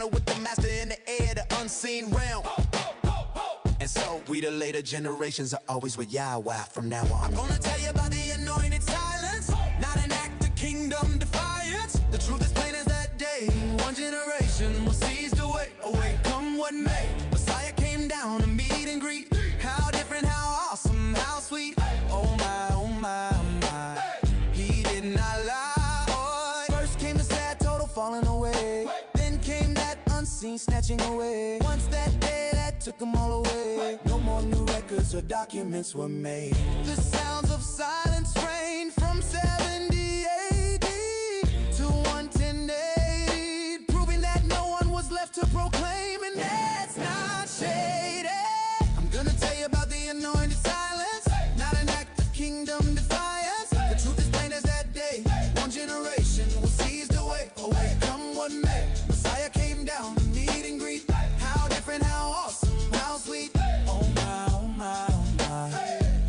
encounter with the master in the air, the unseen realm. And so we the later generations are always with Yahweh from now on. I'm gonna tell you about the anointed silence, not an act of kingdom defiance. The truth is plain as that day. One generation will seize the way away, come what may. Messiah came down to meet and greet. How different, how awesome, how sweet. Oh my, oh my, oh my. He did not lie. First came the sad total falling away. Then came that unseen snatching away. Once that day that took them all away. No more new records or documents were made. The sounds of silence reigned from 70 AD to 110 AD, proving that no one was left to proclaim, and that's not shady. I'm gonna tell you about the anointed silence, not an act of kingdom defiance. The truth is plain as that day. One generation will seize the way away, come what may. Messiah came down to meet and greet. How different, how awesome, how sweet. Oh my, oh my, oh my.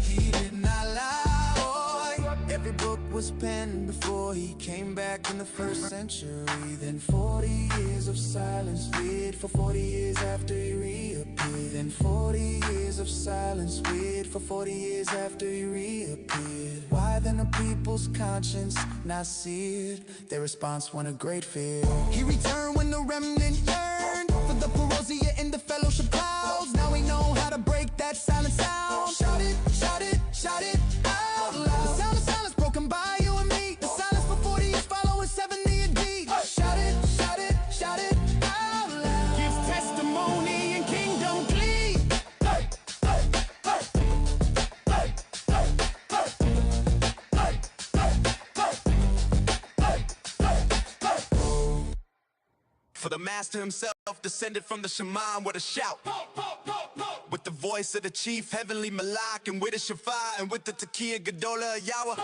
He did not lie. Every book was penned before he came back in the first century. Then 40 years of silence, wait for 40 years after he reappeared. Then 40 years of silence, wait for 40 years after he reappeared. Why then the people's conscience not seared? Their response won a great fear. He returned when the remnant yearned for the parousia in the fellowship clouds. Now we know how to break that silent sound. Shout it, shout it, shout it out loud. The sound of silence broken by you and me. The silence for 40 years following 70 AD. Shout it, shout it, shout it out loud. Gives testimony and kingdom glee. For the master himself descended from the Shemam with a shout, with the voice of the chief heavenly Malak, and with the Shafar, and with the Tekiah Gedolah Yahweh.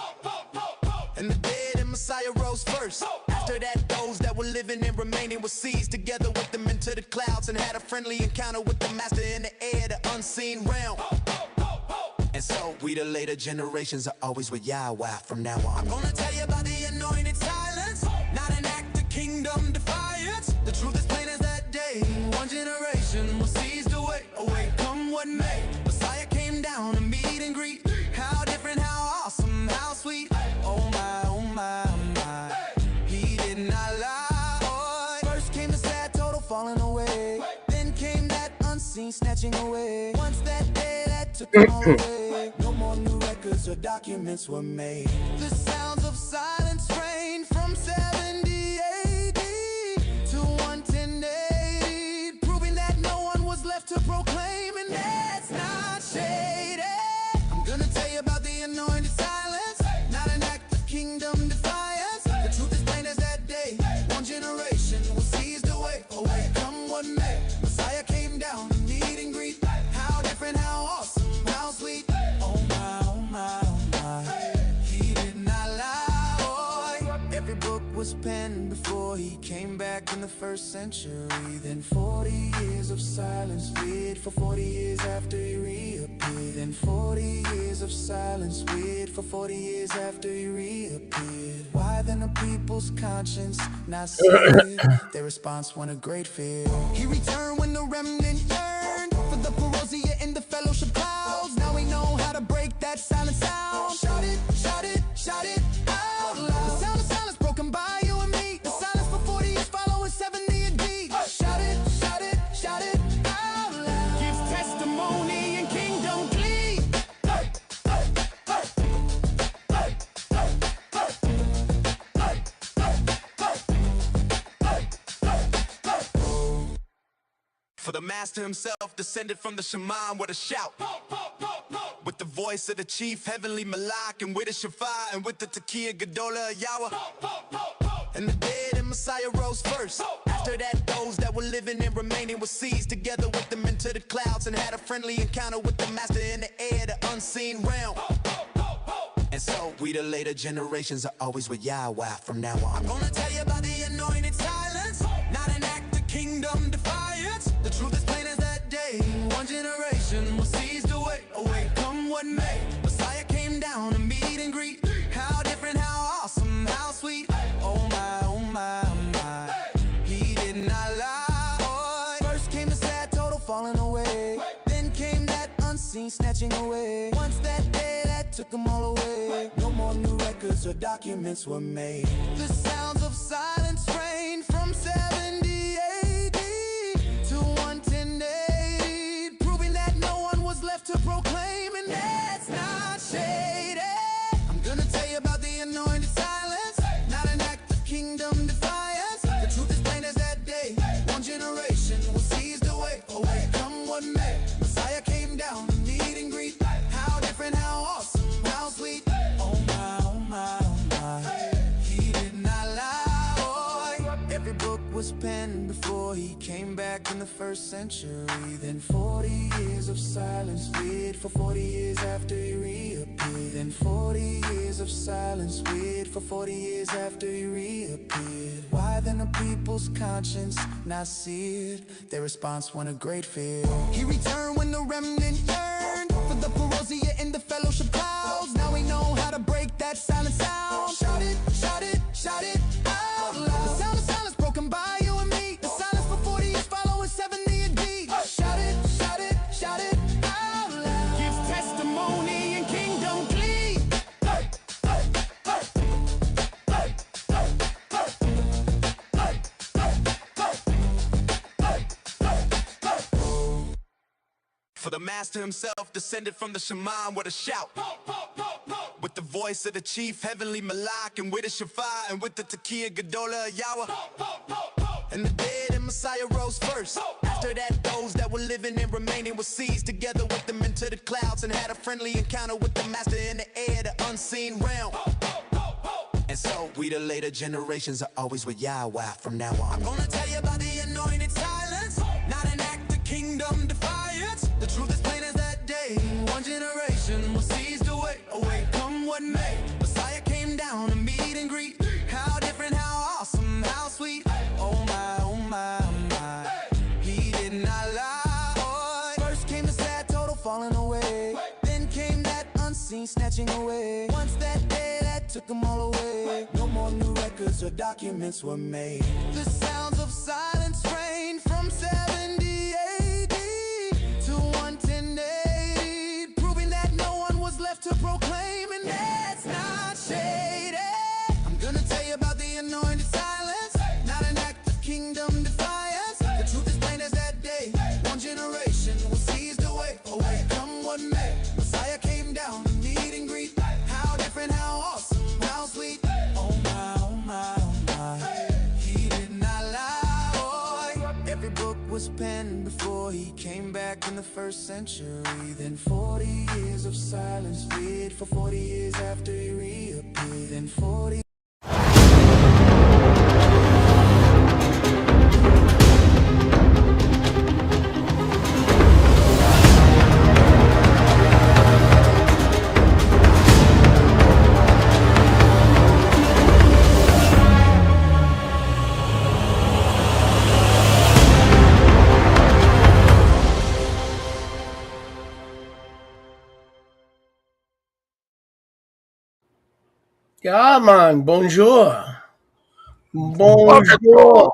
And the dead and Messiah rose first. After that, those that were living and remaining were seized together with them into the clouds, and had a friendly encounter with the master in the air, the unseen realm. And so we the later generations are always with Yahweh from now on. I'm gonna tell you about the anointed silence, not an act of kingdom defiance. The truth is plain as that day. One generation will seize the way away, come what may. Messiah came down to meet and greet. How different, how awesome, how sweet. Oh my, oh my, oh my. He did not lie. First came the sad total falling away. Then came that unseen snatching away. Once that day that took them all away. No more new records or documents were made. The sounds of silence reigned from 70 AD to 110 AD, proving that no one was left to proclaim, and that's not shady. I'm gonna tell you about the anointed silence, not an act of kingdom defiance. The truth is plain as that day. One generation will seize the way away, come what may. Messiah came down to meet and greet. How different, how awesome, how sweet. Oh my, oh my, oh my. He did not lie. Every book was penned before he came back in the first century. Then 40 years of silence, wait for 40 years after he reappeared. Then 40 years of silence, wait for 40 years after he reappeared. Why then the people's conscience not seared? Their response won a great fear. He returned when the remnant yearned for the parousia in the fellowship clouds. Now we know how to break that silent sound. Shout it, shout it, shout it out loud. The sound of silence broken by you and me. The silence for 40 years following 70 AD. Shout it, shout it, shout it out loud. Gives testimony and kingdom glee. For the master himself descended from the Shemam with a shout, with the voice of the chief heavenly Malak, and with the Shafar, and with the Tekiah Gedolah Yahweh. And the dead and Messiah rose first. After that, those that were living and remaining were seized together with them into the clouds, and had a friendly encounter with the master in the air, the unseen realm. And so we the later generations are always with Yahweh from now on. I'm gonna tell you about the anointed silence, not an act of kingdom defiance. The truth is plain as that day. One generation will seize the way away, come what may. Messiah came down to meet and greet. How different, how awesome, how sweet. Oh my, oh my, oh my. He did not lie. falling away. Then came that unseen snatching away. Once that day that took them all away. No more new records or documents were made. The sounds of silence reigned from 70 AD to 110 AD, proving that no one was left to proclaim, and that's not shady. I'm gonna tell you about the anointed silence, not an act of kingdom defiance. The truth is plain as that day. One generation was seized away. Away come what may. Messiah came down to meet and greet. How different, how awesome, how sweet. Oh my, oh my, oh my. He did not lie. Boy. Every book was penned before he came back in the first century. Then 40 years of silence, wait for 40 years after he reappeared. Then 40 years of silence, wait for 40 years after he reappeared. Why then the people's conscience not seared? Their response won a great fear. He returned when the remnant yearned for the parousia in the fellowship clouds. Now we know how to break that silent sound. Shout it, shout it, shout it out loud. The sound of silence broken by you and me. The silence for 40 years following 70 AD. Shout it, shout it, shout it out loud. Gives testimony and kingdom glee. For the master himself descended from the Shemam with a shout, with the voice of the chief heavenly Malak, and with the Shafar, and with the Tekiah Gedolah Yahweh. And the dead and Messiah rose first. After that, those that were living and remaining were seized together with them into the clouds, and had a friendly encounter with the master in the air, the unseen realm. And so we the later generations are always with Yahweh from now on. I'm gonna tell you about the anointed silence, not an act of kingdom defiance. The truth is plain as that day. One generation was seized away. Away come what may. Messiah came down to meet and greet. How different, how awesome, how sweet. Oh my, oh my, oh my. He did not lie. First came the sad total falling away. Then came that unseen snatching away. Once that day that took them all away. No more new records or documents were made. The sounds of silence reigned from 70 AD to 110 AD, proving that no one was left to proclaim, and that's not shady. I'm gonna tell you about the anointed silence, not an act of kingdom defiance. The truth is plain as that day. One generation was seized away. Away come what may. Messiah came down to meet and greet. How different, how awesome, how sweet. Oh my, oh my, oh my. He did not lie. Boy. Every book was penned before he came back in the first century. Then 40 years of silence, wait for 40 years after he reappeared. Then 40. Ja, man, bonjour. Boker Bonjour. Tov.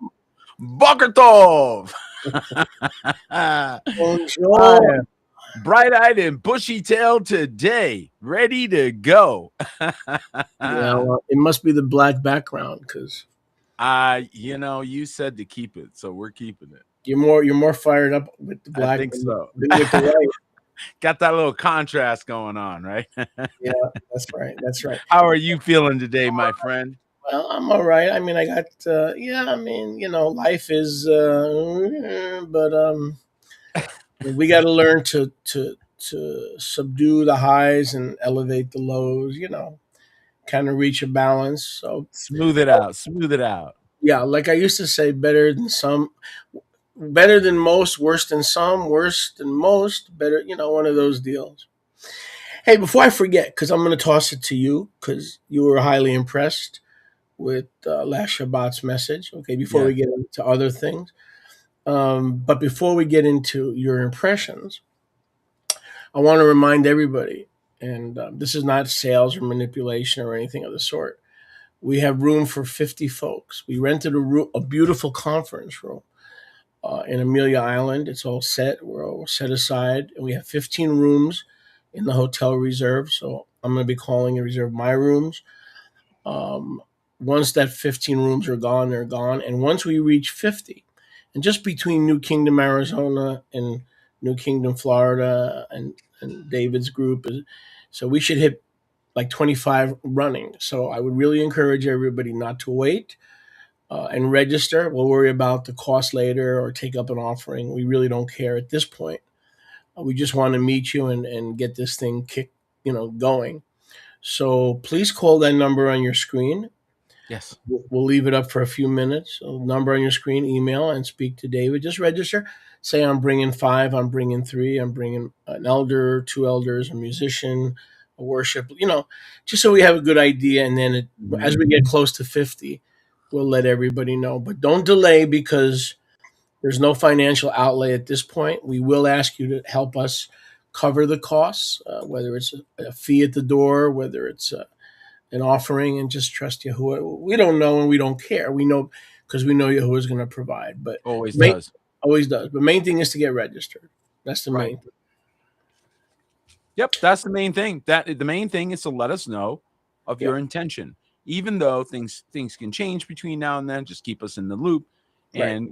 Boker Tov. Bonjour. Bright-eyed and bushy-tailed today, ready to go. Yeah, well, it must be the black background because You said to keep it, so we're keeping it. you're more fired up with the black I think so. than with the white. Got that little contrast going on, right? Yeah, that's right. That's right. How are you feeling today, my friend? Well, I'm all right. I mean, I got life is, but we got to learn to subdue the highs and elevate the lows. Kind of reach a balance. So Smooth it out. Smooth it out. yeah, like I used to say, better than most, worse than some, worse than most, better, one of those deals. Hey, before I forget, because I'm going to toss it to you, because you were highly impressed with last Shabbat's message. Okay, before we get into other things. But before we get into your impressions, I want to remind everybody, and this is not sales or manipulation or anything of the sort. We have room for 50 folks. We rented a beautiful conference room in Amelia Island. It's all set. We're all set aside, and we have 15 rooms in the hotel reserve. So I'm going to be calling and reserve my rooms. Um, Once that 15 rooms are gone, they're gone. And once we reach 50, and just between New Kingdom, Arizona, and New Kingdom, Florida, and David's group, so we should hit like 25 running. So I would really encourage everybody not to wait and register. We'll worry about the cost later or take up an offering. We really don't care at this point. We just want to meet you and get this thing going. So please call that number on your screen. Yes. We'll leave it up for a few minutes. A number on your screen, email, and speak to David. Just register. Say, I'm bringing 5, I'm bringing 3, I'm bringing an elder, 2 elders, a musician, a worship, just so we have a good idea. And then as we get close to 50, we'll let everybody know. But don't delay, because there's no financial outlay at this point. We will ask you to help us cover the costs, whether it's a fee at the door, whether it's an offering, and just trust Yahuwah. We don't know and we don't care. We know because we know Yahuwah is going to provide. But Always does. Always does. But main thing is to get registered. That's the main thing. Yep, that's the main thing. The main thing is to let us know of your intention. Even though things can change between now and then, just keep us in the loop. And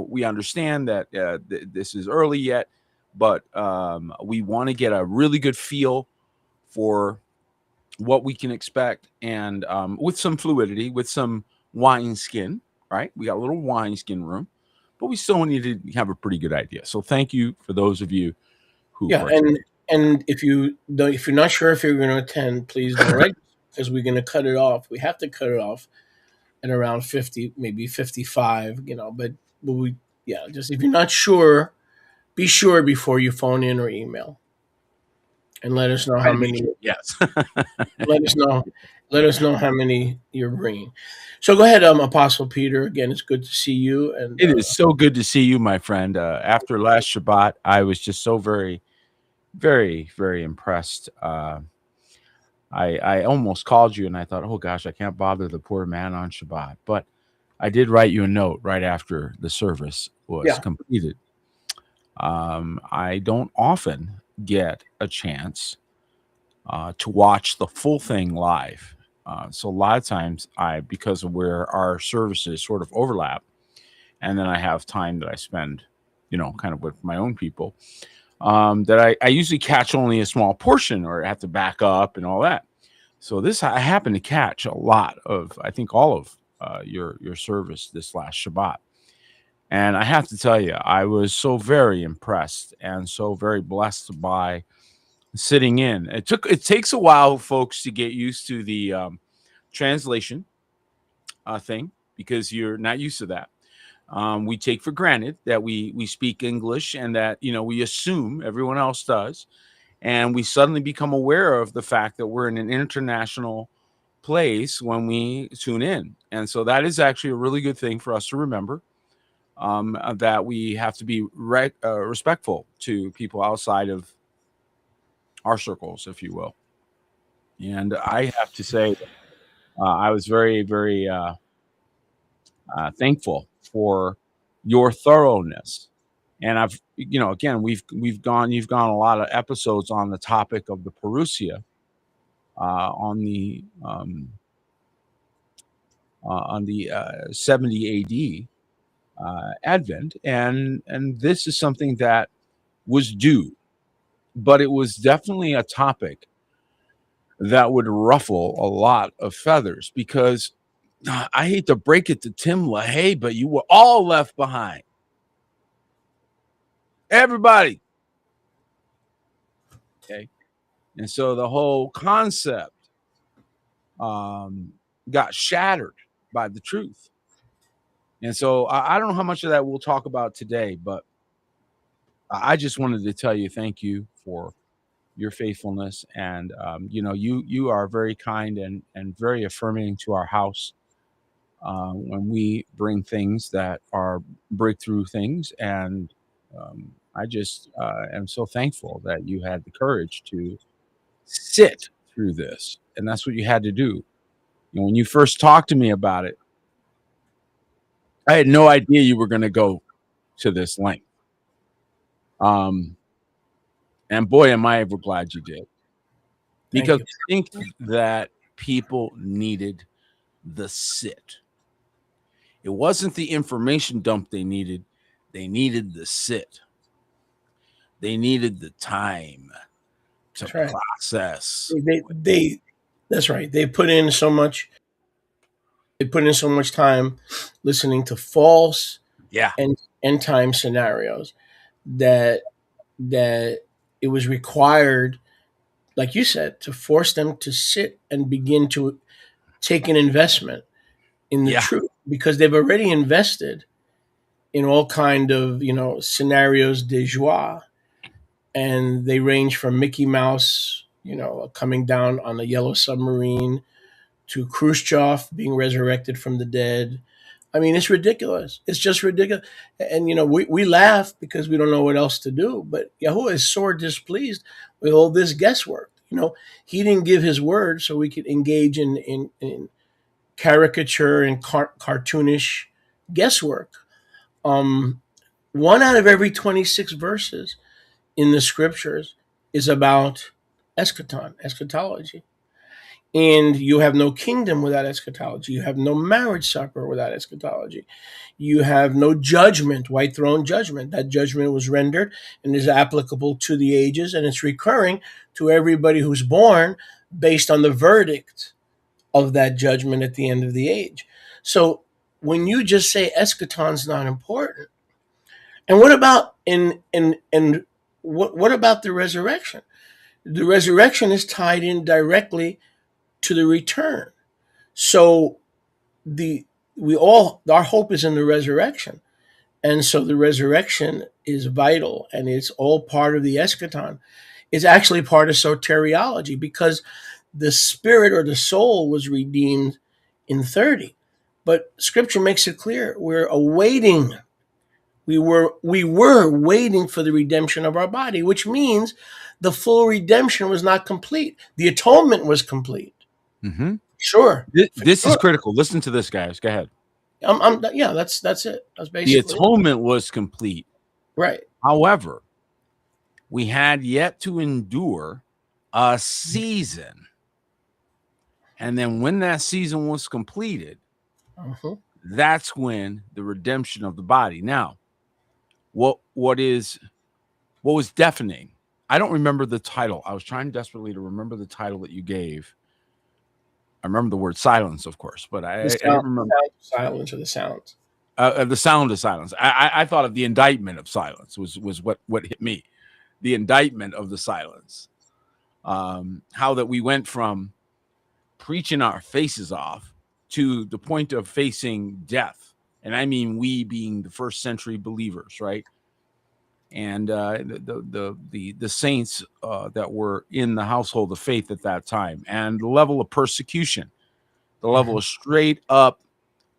we understand that this is early yet, but we want to get a really good feel for what we can expect, and with some fluidity, with some wine skin, right? We got a little wine skin room, but we still need to have a pretty good idea. So thank you for those of you who and if you're not sure if you're going to attend, please don't register, because we're going to cut it off. We have to cut it off at around 50, maybe 55, but just if you're not sure, be sure before you phone in or email. And let us know how many. Yes. Let us know how many you're bringing. So go ahead, Apostle Peter. Again, it's good to see you. And it is so good to see you, my friend. After last Shabbat, I was just so very, very, very impressed. I almost called you, and I thought, oh gosh, I can't bother the poor man on Shabbat. But I did write you a note right after the service was completed. I don't often get a chance to watch the full thing live. So a lot of times because of where our services sort of overlap, and then I have time that I spend, kind of with my own people, that I usually catch only a small portion or have to back up and all that. So I happen to catch a lot of, I think all of your service this last Shabbat. And I have to tell you, I was so very impressed and so very blessed by sitting in. It takes a while, folks, to get used to the translation thing, because you're not used to that. We take for granted that we speak English, and that we assume everyone else does, and we suddenly become aware of the fact that we're in an international place when we tune in. And so that is actually a really good thing for us to remember. That we have to be respectful to people outside of our circles, if you will. And I have to say, I was very, very thankful for your thoroughness. And again, you've gone a lot of episodes on the topic of the Parousia on the 70 AD. Advent, and this is something that was due, but it was definitely a topic that would ruffle a lot of feathers, because I hate to break it to Tim LaHaye, but you were all left behind. Everybody. Okay. And so the whole concept got shattered by the truth. And so I don't know how much of that we'll talk about today, but I just wanted to tell you thank you for your faithfulness. And, you are very kind and very affirming to our house when we bring things that are breakthrough things. And I just am so thankful that you had the courage to sit through this. And that's what you had to do. When you first talked to me about it, I had no idea you were going to go to this length. And boy, am I ever glad you did. Thank Because you. I think that people needed the sit. It wasn't the information dump they needed the sit. They needed the time to That's right. process. That's right. They put in so much. They put in so much time listening to false Yeah. and end time scenarios that it was required, like you said, to force them to sit and begin to take an investment in the Yeah. truth, because they've already invested in all kind of scenarios de joie, and they range from Mickey Mouse, coming down on a yellow submarine, to Khrushchev being resurrected from the dead. I mean, it's ridiculous. It's just ridiculous. And, we laugh because we don't know what else to do. But Yahuwah is sore displeased with all this guesswork. He didn't give his word so we could engage in caricature and cartoonish guesswork. One out of every 26 verses in the scriptures is about eschatology. And you have no kingdom without eschatology. You have no marriage supper without eschatology. You have no judgment, white throne judgment. That judgment was rendered and is applicable to the ages, and it's recurring to everybody who's born based on the verdict of that judgment at the end of the age. So when you just say eschaton's not important, and what about what about the resurrection? The resurrection is tied in directly to the return. So our hope is in the resurrection. And so the resurrection is vital, and it's all part of the eschaton. It's actually part of soteriology, because the spirit or the soul was redeemed in 30. But scripture makes it clear we're awaiting. We were waiting for the redemption of our body, which means the full redemption was not complete. The atonement was complete. Mm-hmm. Sure. This is critical. Listen to this, guys. Go ahead. That's it. That's basically the atonement was complete. Right. However, we had yet to endure a season. And then when that season was completed, that's when the redemption of the body. Now, what was deafening? I don't remember the title. I was trying desperately to remember the title that you gave. I remember the word silence, of course, but I don't remember silence or the sounds. The sound of silence. I thought of the indictment of silence was what hit me. The indictment of the silence. How that we went from preaching our faces off to the point of facing death, and I mean we being the first century believers, right? And the saints that were in the household of faith at that time, and the level of persecution, the level of straight up,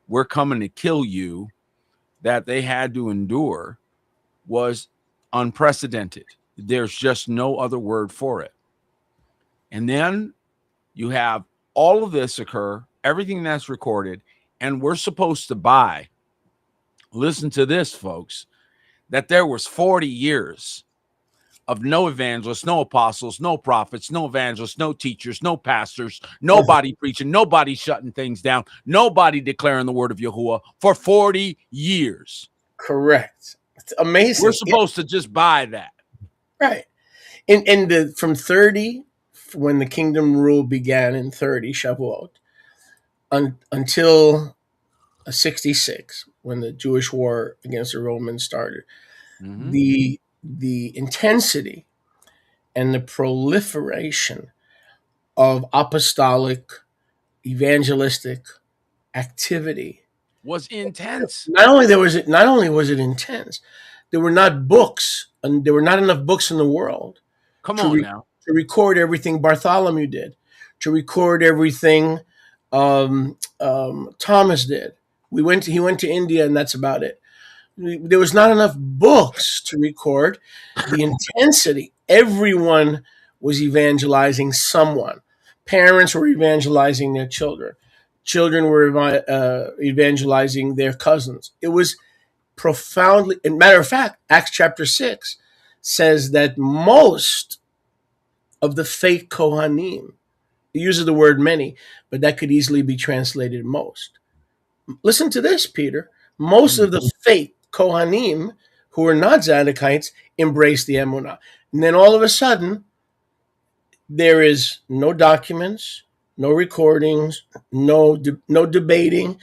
we're coming to kill you, that they had to endure, was unprecedented. There's just no other word for it. And then you have all of this occur, everything that's recorded, and we're supposed to buy. Listen to this, folks, that there was 40 years of no evangelists, no apostles, no prophets, no evangelists, no teachers, no pastors, nobody preaching, nobody shutting things down, nobody declaring the word of Yahuwah for 40 years. Correct. It's amazing. We're supposed to just buy that. Right. And from 30, when the kingdom rule began in 30, Shavuot, until 66, when the Jewish war against the Romans started, the intensity and the proliferation of apostolic, evangelistic activity was intense. Not only was it intense, there were not books, and there were not enough books in the world. To record everything Bartholomew did, to record everything Thomas did. He went to India, and that's about it. There was not enough books to record the intensity. Everyone was evangelizing someone. Parents were evangelizing their children. Children were evangelizing their cousins. It was profoundly, and matter of fact, Acts chapter 6 says that most of the fake Kohanim, it uses the word many, but that could easily be translated most. Listen to this, Peter. Most of the fake Kohanim who are not Zadokites embrace the Emunah. And then all of a sudden, there is no documents, no recordings, no debating,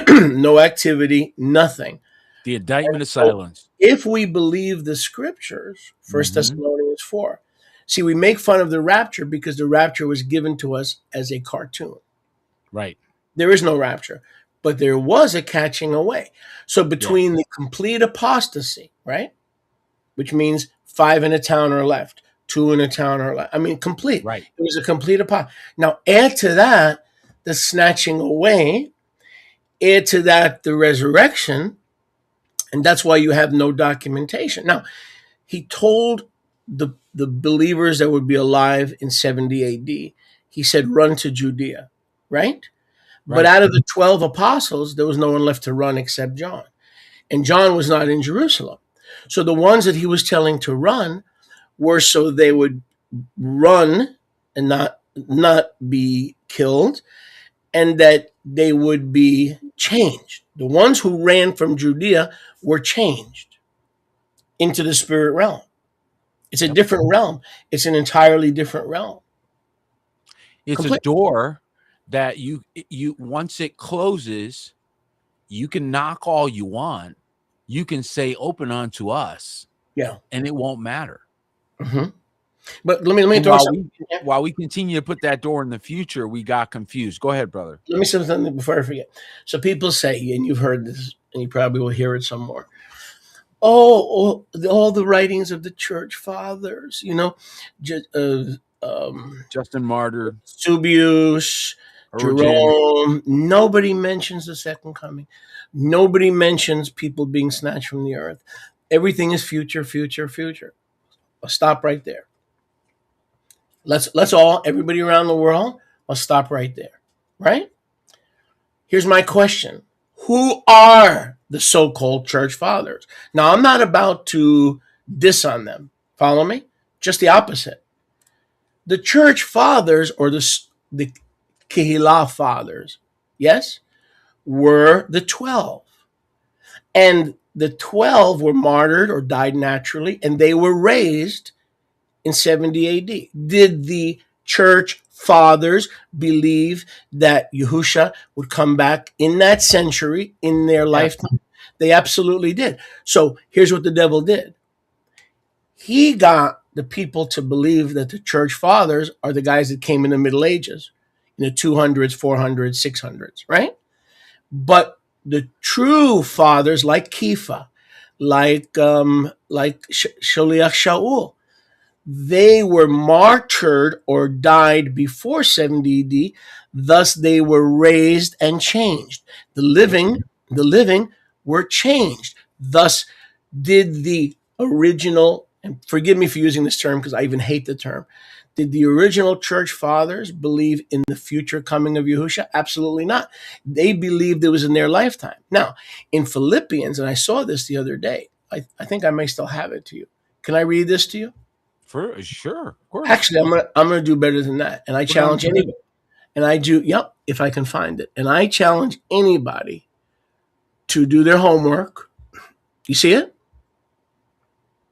no activity, nothing. The indictment of silence. If we believe the scriptures, 1 Thessalonians 4, see, we make fun of the rapture because the rapture was given to us as a cartoon. Right. There is no rapture, but there was a catching away. So between the complete apostasy, right, which means 5 in a town are left, 2 in a town are left. I mean, complete. Right. It was a complete apostasy. Now, add to that the snatching away, add to that the resurrection, and that's why you have no documentation. Now, he told the believers that would be alive in 70 AD, he said, run to Judea, right? But out of the 12 apostles, there was no one left to run except John. And John was not in Jerusalem. So the ones that he was telling to run were so they would run and not be killed, and that they would be changed. The ones who ran from Judea were changed into the spirit realm. It's a different realm. It's an entirely different realm. It's a door that you once it closes, you can knock all you want. You can say, open unto us. Yeah. And it won't matter. Mm-hmm. But let me throw something. While we continue to put that door in the future, we got confused. Go ahead, brother. Let me say something before I forget. So people say, and you've heard this, and you probably will hear it some more. All the writings of the church fathers, Justin Martyr, Subius, Jerome. Nobody mentions the second coming. Nobody mentions people being snatched from the earth. Everything is future, future, future. I'll stop right there. Let's all, everybody around the world, I'll stop right there. Right? Here's my question. Who are the so-called church fathers? Now, I'm not about to diss on them. Follow me? Just the opposite. The church fathers, or the Kehillah fathers, yes, were the 12. And the 12 were martyred or died naturally, and they were raised in 70 AD. Did the church fathers believe that Yahusha would come back in that century, in their lifetime? They absolutely did. So here's what the devil did. He got the people to believe that the church fathers are the guys that came in the Middle Ages, in the 200s, 400s, 600s, right? But the true fathers, like Kepha, like Sholiach Shaul, they were martyred or died before 70 AD. Thus, they were raised and changed. The living were changed. Thus, did the original, and forgive me for using this term because I even hate the term, did the original church fathers believe in the future coming of Yahusha? Absolutely not. They believed it was in their lifetime. Now, in Philippians, and I saw this the other day, I think I may still have it to you. Can I read this to you? For sure, of course. Actually, I'm gonna do better than that, and I challenge anybody. And I do, if I can find it, and I challenge anybody to do their homework. You see it?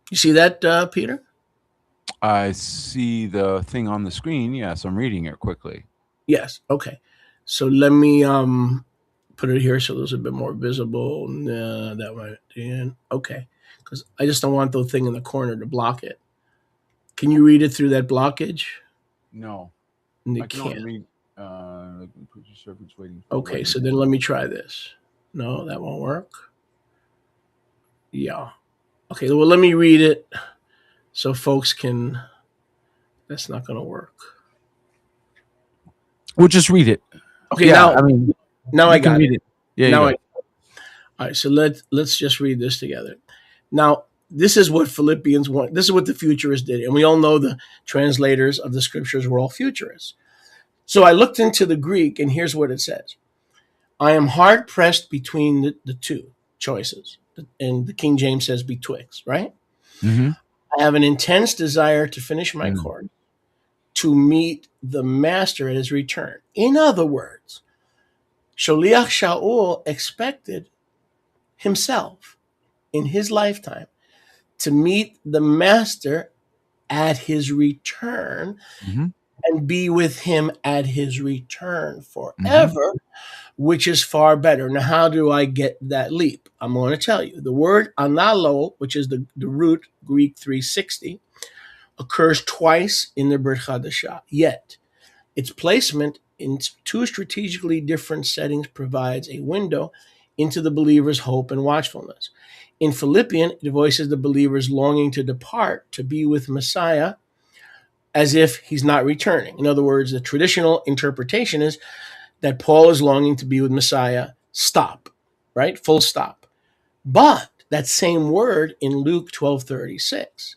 You see that, Peter? I see the thing on the screen. Yes, I'm reading it quickly. Yes. Okay. So let me put it here so there's a bit more visible. That might be okay, because I just don't want the thing in the corner to block it. Can you read it through that blockage? No, I can't. Read. Waiting. Okay, so then let me try this. No, that won't work. Yeah. Okay, well, let me read it so folks can. That's not going to work. We'll just read it. Okay, yeah, now I got it. Yeah. Now all right, so let's just read this together. Now, this is what Philippians want. This is what the futurists did. And we all know the translators of the scriptures were all futurists. So I looked into the Greek, and here's what it says. I am hard pressed between the two choices. and the King James says betwixt, right? Mm-hmm. I have an intense desire to finish my Mm. course, to meet the master at his return. In other words, Sholiach Shaul expected himself in his lifetime to meet the master at his return Mm-hmm. and be with him at his return Mm-hmm. forever, which is far better. Now, how do I get that leap? I'm going to tell you. The word analo, which is the root Greek 360, occurs twice in the Brit Chadashah. Yet, its placement in two strategically different settings provides a window into the believer's hope and watchfulness. In Philippian, it voices the believer's longing to depart to be with Messiah as if he's not returning. In other words, the traditional interpretation is that Paul is longing to be with Messiah, stop, right? Full stop. But that same word in Luke 12:36,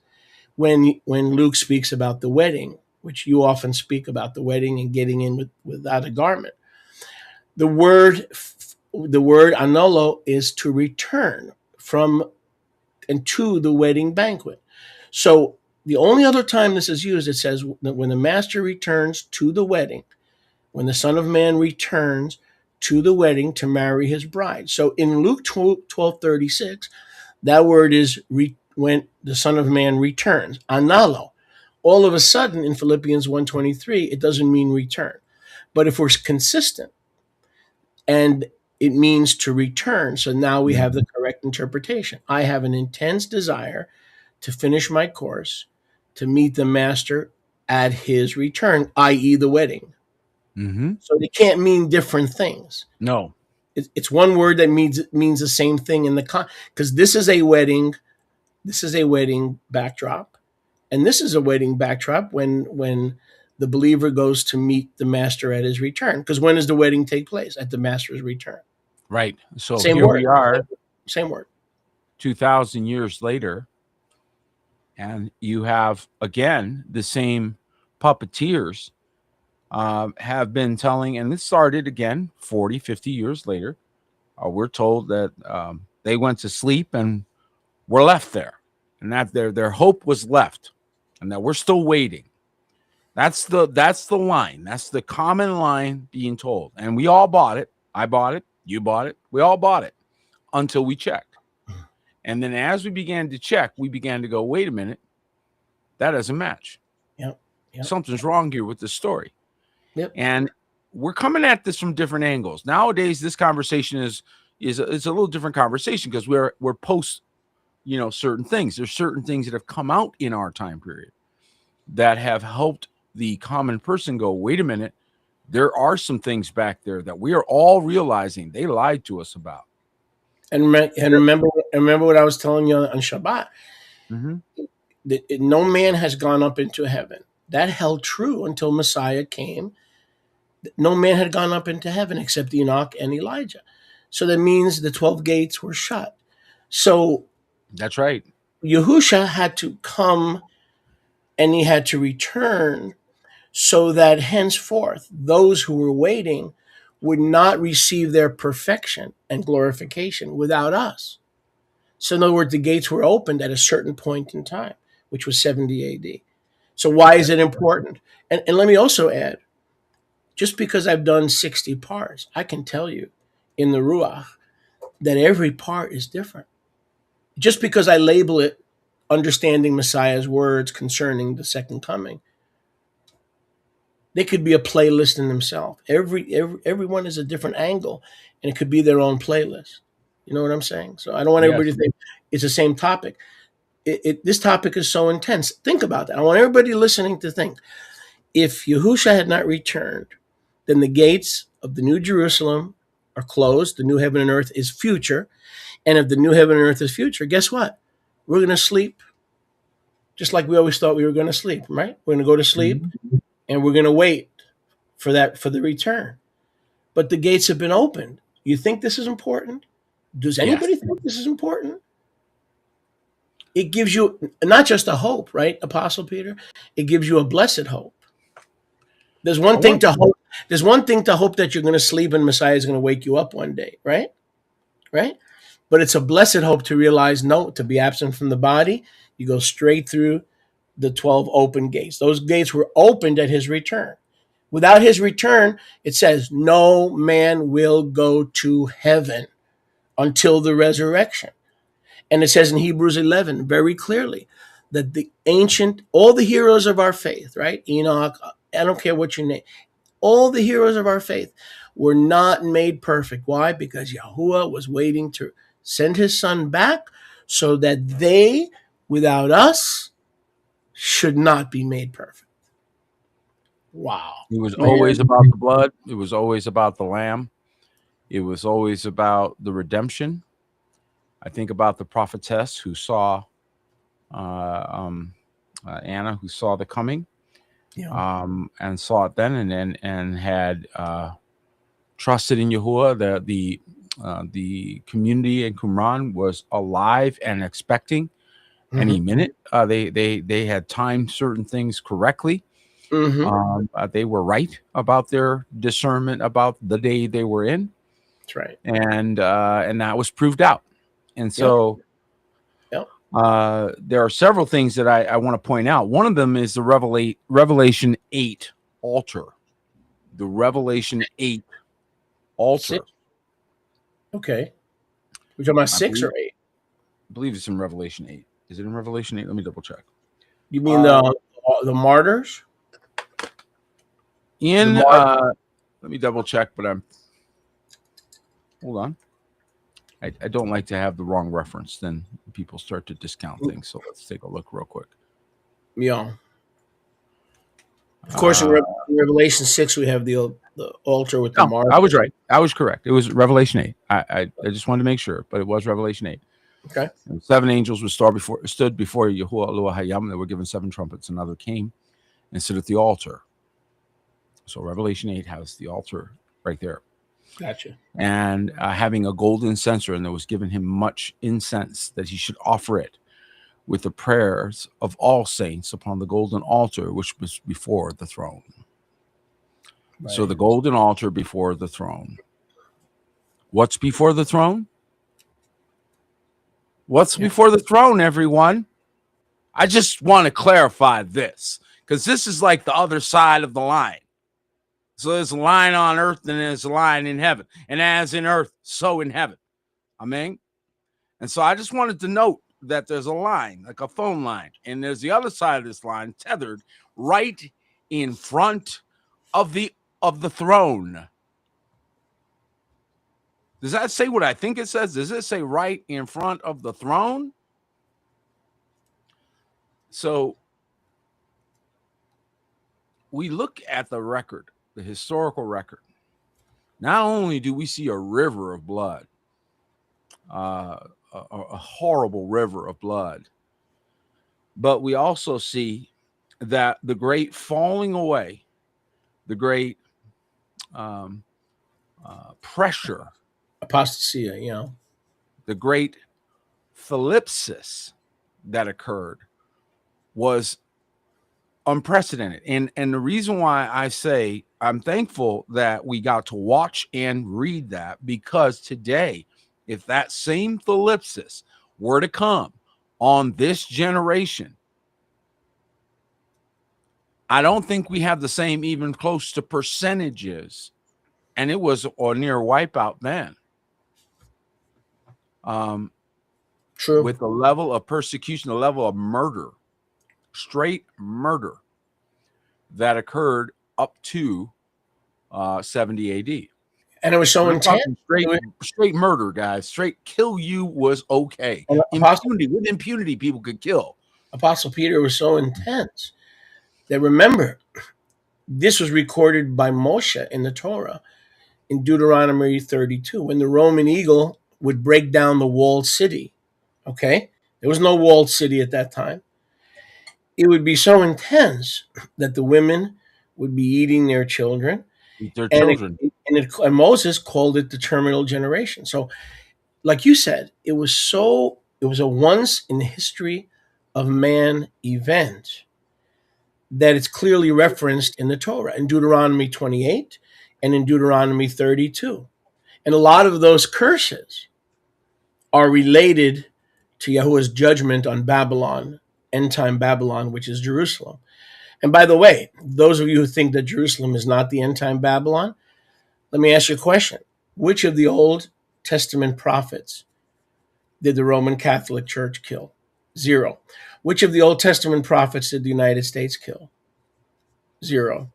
when Luke speaks about the wedding, which you often speak about the wedding and getting in without a garment, the word anolo is to return from and to the wedding banquet. So the only other time this is used, it says that when the master returns to the wedding, when the Son of Man returns to the wedding to marry his bride. So in Luke 12:36, that word is when the Son of Man returns, analo. All of a sudden in Philippians 1:23, it doesn't mean return. But if we're consistent and it means to return, so now we have the correct interpretation. I have an intense desire to finish my course, to meet the master at his return, i.e. the wedding. Mm-hmm. So they can't mean different things. No. It's one word that means the same thing in the because this is a wedding. This is a wedding backdrop, and this is a wedding backdrop when the believer goes to meet the master at his return. Because when does the wedding take place? At the master's return. Right. So Same here word. we are, Same word. 2,000 years later, and you have again the same puppeteers have been telling, and this started again 40, 50 years later. We're told that they went to sleep and were left there, and that their hope was left, and that we're still waiting. That's the line. That's the common line being told, and we all bought it. I bought it. You bought it. We all bought it until we checked, and then as we began to check, we began to go, wait a minute, that doesn't match. Yep. Something's wrong here with the story. Yep. And we're coming at this from different angles. Nowadays, this conversation is a little different conversation because we're post, certain things. There's certain things that have come out in our time period that have helped the common person go, wait a minute, there are some things back there that we are all realizing they lied to us about. And remember what I was telling you on Shabbat. Mm-hmm. That no man has gone up into heaven. That held true until Messiah came. No man had gone up into heaven except Enoch and Elijah. So that means the 12 gates were shut. So that's right. Yahusha had to come and he had to return so that henceforth those who were waiting would not receive their perfection and glorification without us. So in other words, the gates were opened at a certain point in time, which was 70 AD. So why is it important? And let me also add, just because I've done 60 parts, I can tell you in the Ruach that every part is different. Just because I label it understanding Messiah's words concerning the second coming, they could be a playlist in themselves. Everyone is a different angle, and it could be their own playlist. You know what I'm saying? So I don't want everybody to think it's the same topic. This topic is so intense. Think about that. I want everybody listening to think. If Yahusha had not returned, then the gates of the New Jerusalem are closed. The new heaven and earth is future. And if the new heaven and earth is future, guess what? We're going to sleep just like we always thought we were going to sleep, right? We're going to go to sleep and we're going to wait for the return. But the gates have been opened. You think this is important? Does anybody think this is important? It gives you not just a hope, right, Apostle Peter? It gives you a blessed hope. There's one thing to hope. There's one thing to hope that you're going to sleep and Messiah is going to wake you up one day, right? Right? But it's a blessed hope to realize, no, to be absent from the body, you go straight through the 12 open gates. Those gates were opened at his return. Without his return, it says, no man will go to heaven until the resurrection. And it says in Hebrews 11 very clearly that all the heroes of our faith, right? Enoch, I don't care what your name, all the heroes of our faith were not made perfect. Why? Because Yahuwah was waiting to send his son back so that they, without us, should not be made perfect. Wow. It was always about the blood. It was always about the lamb. It was always about the redemption. I think about the prophetess who saw Anna, who saw the coming, and saw it then, and had trusted in Yahuwah. The community in Qumran was alive and expecting any minute. They had timed certain things correctly. They were right about their discernment about the day they were in. That's right. And that was proved out. And so there are several things that I want to point out. One of them is the Revelation 8 altar. The Revelation 8 altar. 6? Okay. We're talking about 6 or 8? I believe it's in Revelation 8. Is it in Revelation 8? Let me double check. You mean the martyrs? Let me double check, but hold on. I don't like to have the wrong reference. Then people start to discount things. So let's take a look real quick. Yeah. Of course, in Revelation 6, we have the altar with the martyrs. I was right. I was correct. It was Revelation 8. I just wanted to make sure, but it was Revelation 8. Okay. And 7 angels were stood before Yahuwah Elohim Hayam. They were given 7 trumpets. Another came and stood at the altar. So Revelation 8 has the altar right there. Gotcha. And having a golden censer, and there was given him much incense that he should offer it with the prayers of all saints upon the golden altar, which was before the throne. Right. So the golden altar before the throne. What's before the throne? What's before the throne, everyone? I just want to clarify this, because this is like the other side of the line. So there's a line on earth and there's a line in heaven. And as in earth, so in heaven. Amen. And so I just wanted to note that there's a line, like a phone line. And there's the other side of this line tethered right in front of the throne. Does that say what I think it says? Does it say right in front of the throne? So we look at the record, the historical record. Not only do we see a river of blood, a horrible river of blood, but we also see that the great falling away, the great pressure, apostasia, the great thlipsis that occurred was unprecedented. And the reason why I say I'm thankful that we got to watch and read that, because today, if that same thlipsis were to come on this generation, I don't think we have the same, even close to percentages. And it was a near wipeout then. True. With the level of persecution, the level of murder, straight murder that occurred up to 70 AD. And it was so intense. Straight murder, guys. Straight kill you was okay. With impunity, people could kill. Apostle Peter was so intense that, remember, this was recorded by Moshe in the Torah in Deuteronomy 32, when the Roman eagle would break down the walled city. Okay? There was no walled city at that time. It would be so intense that the women would be eating their children. And Moses called it the terminal generation. So, like you said, it was a once in the history of man event that it's clearly referenced in the Torah, in Deuteronomy 28 and in Deuteronomy 32. And a lot of those curses are related to Yahuwah's judgment on Babylon, end time Babylon, which is Jerusalem. And by the way, those of you who think that Jerusalem is not the end time Babylon, let me ask you a question. Which of the Old Testament prophets did the Roman Catholic Church kill? 0. Which of the Old Testament prophets did the United States kill? 0.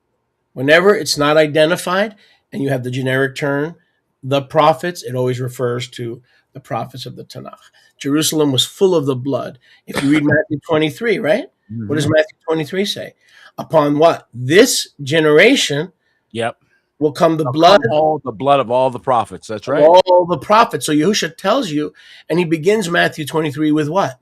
Whenever it's not identified and you have the generic term, the prophets, it always refers to the prophets of the Tanakh. Jerusalem was full of the blood. If you read Matthew 23, right? Mm-hmm. What does Matthew 23 say? Upon what? This generation Yep. will come the blood. All the blood of all the prophets. That's right. All the prophets. So Yahusha tells you, and he begins Matthew 23 with what?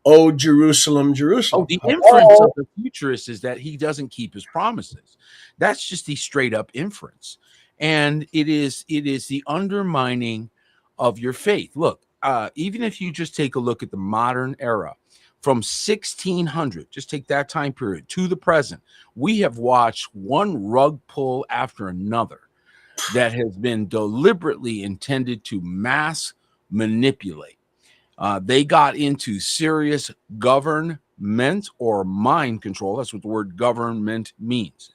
Oh, Jerusalem, Jerusalem. Oh, the inference of the futurist is that he doesn't keep his promises. That's just the straight up inference. And it is the undermining of your faith. Look, even if you just take a look at the modern era, from 1600, just take that time period to the present, we have watched one rug pull after another that has been deliberately intended to mass manipulate. They got into serious government or mind control. That's what the word government means.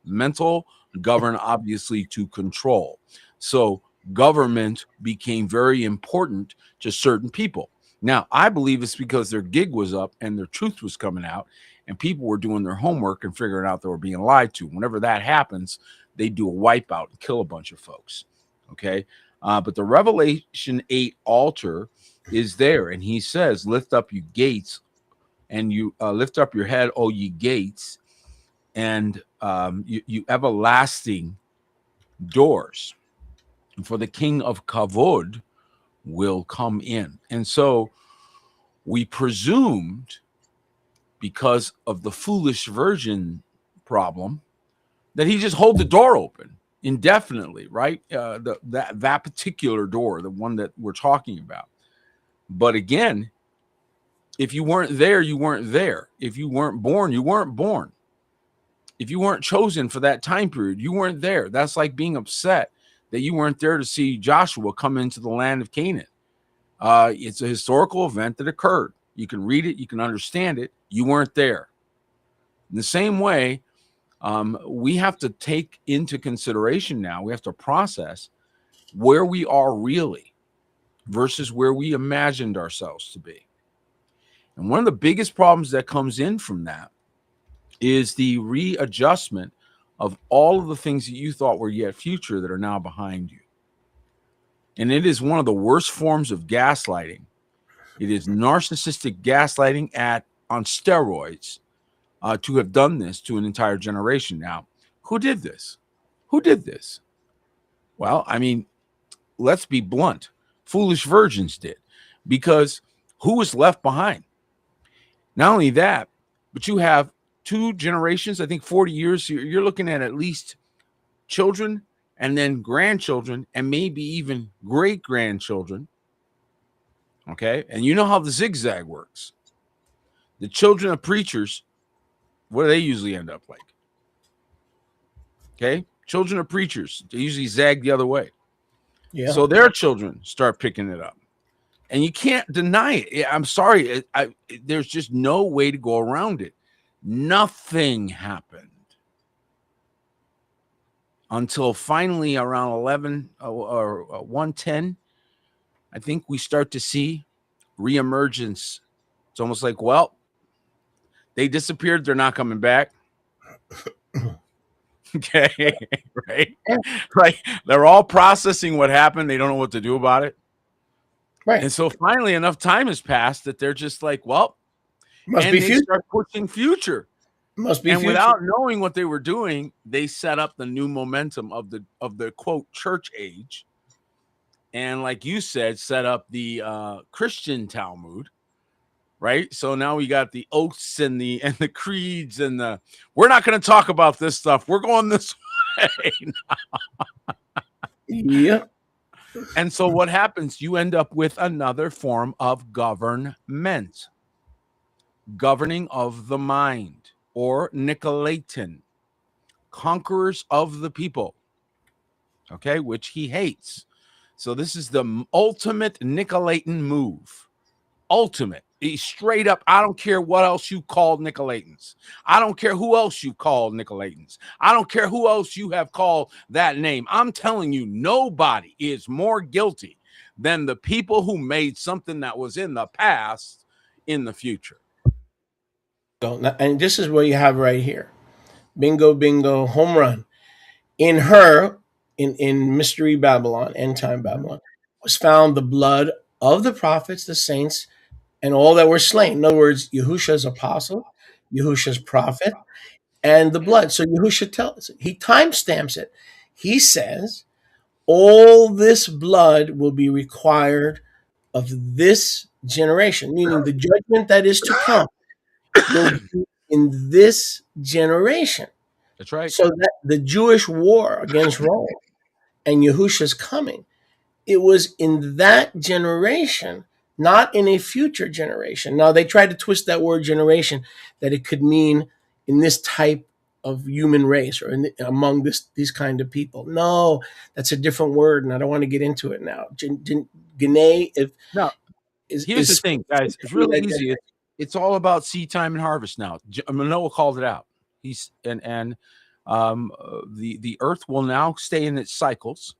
Mental, govern, obviously, to control. So government became very important to certain people. Now, I believe it's because their gig was up and their truth was coming out and people were doing their homework and figuring out they were being lied to. Whenever that happens, they do a wipeout and kill a bunch of folks. Okay. But the Revelation 8 altar is there. And he says, lift up you gates and you lift up your head, O ye gates, and you everlasting doors. And for the King of Kavod will come in. And so we presumed, because of the foolish virgin problem, that he just hold the door open indefinitely, right? That particular door, the one that we're talking about. But again, if you weren't there, you weren't there. If you weren't born, you weren't born. If you weren't chosen for that time period, you weren't there. That's like being upset that you weren't there to see Joshua come into the land of Canaan. It's a historical event that occurred. You can read it, you can understand it. You weren't there. In the same way, we have to take into consideration now, we have to process where we are really versus where we imagined ourselves to be. And one of the biggest problems that comes in from that is the readjustment of all of the things that you thought were yet future that are now behind you. And it is one of the worst forms of gaslighting. It is narcissistic gaslighting on steroids to have done this to an entire generation. Now, who did this? Who did this? Well, I mean, let's be blunt. Foolish virgins did, because who was left behind? Not only that, but you have 2 generations, I think 40 years, you're looking at least children and then grandchildren and maybe even great-grandchildren. Okay? And you know how the zigzag works. The children of preachers, what do they usually end up like? Okay? Children of preachers, they usually zag the other way. Yeah. So their children start picking it up. And you can't deny it. I'm sorry. There's just no way to go around it. Nothing happened until finally around 11 or 110. I think we start to see reemergence. It's almost like, well, they disappeared. They're not coming back. Okay. Right. Like they're all processing what happened. They don't know what to do about it. Right. And so finally enough time has passed that they're just like, well, must be future. Start pushing future. Must be and future. Without knowing what they were doing, they set up the new momentum of the quote church age. And like you said, set up the Christian Talmud. Right. So now we got the oaths and the creeds and we're not going to talk about this stuff. We're going this way. Yeah. And so what happens? You end up with another form of government, governing of the mind, or Nicolaitan, conquerors of the people. Okay, which he hates. So this is the ultimate Nicolaitan move. Ultimate. He's straight up. I don't care what else you called Nicolaitans. I don't care who else you called Nicolaitans. I don't care who else you have called that name. I'm telling you, nobody is more guilty than the people who made something that was in the past in the future. And this is what you have right here. Bingo, bingo, home run. In her, in Mystery Babylon, End Time Babylon, was found the blood of the prophets, the saints, and all that were slain. In other words, Yahusha's apostle, Yahusha's prophet, and the blood. So Yahusha tells it. He timestamps it. He says, all this blood will be required of this generation, meaning the judgment that is to come will be in this generation. That's right. So that the Jewish war against Rome and Yahusha's coming, it was in that generation, not in a future generation. Now, they tried to twist that word generation that it could mean in this type of human race or among these kind of people. No, that's a different word, and I don't want to get into it now. Gene, No, here's the thing, guys. It's really easy. It's all about seed time and harvest now. Manoah called it out. He's the earth will now stay in its cycles.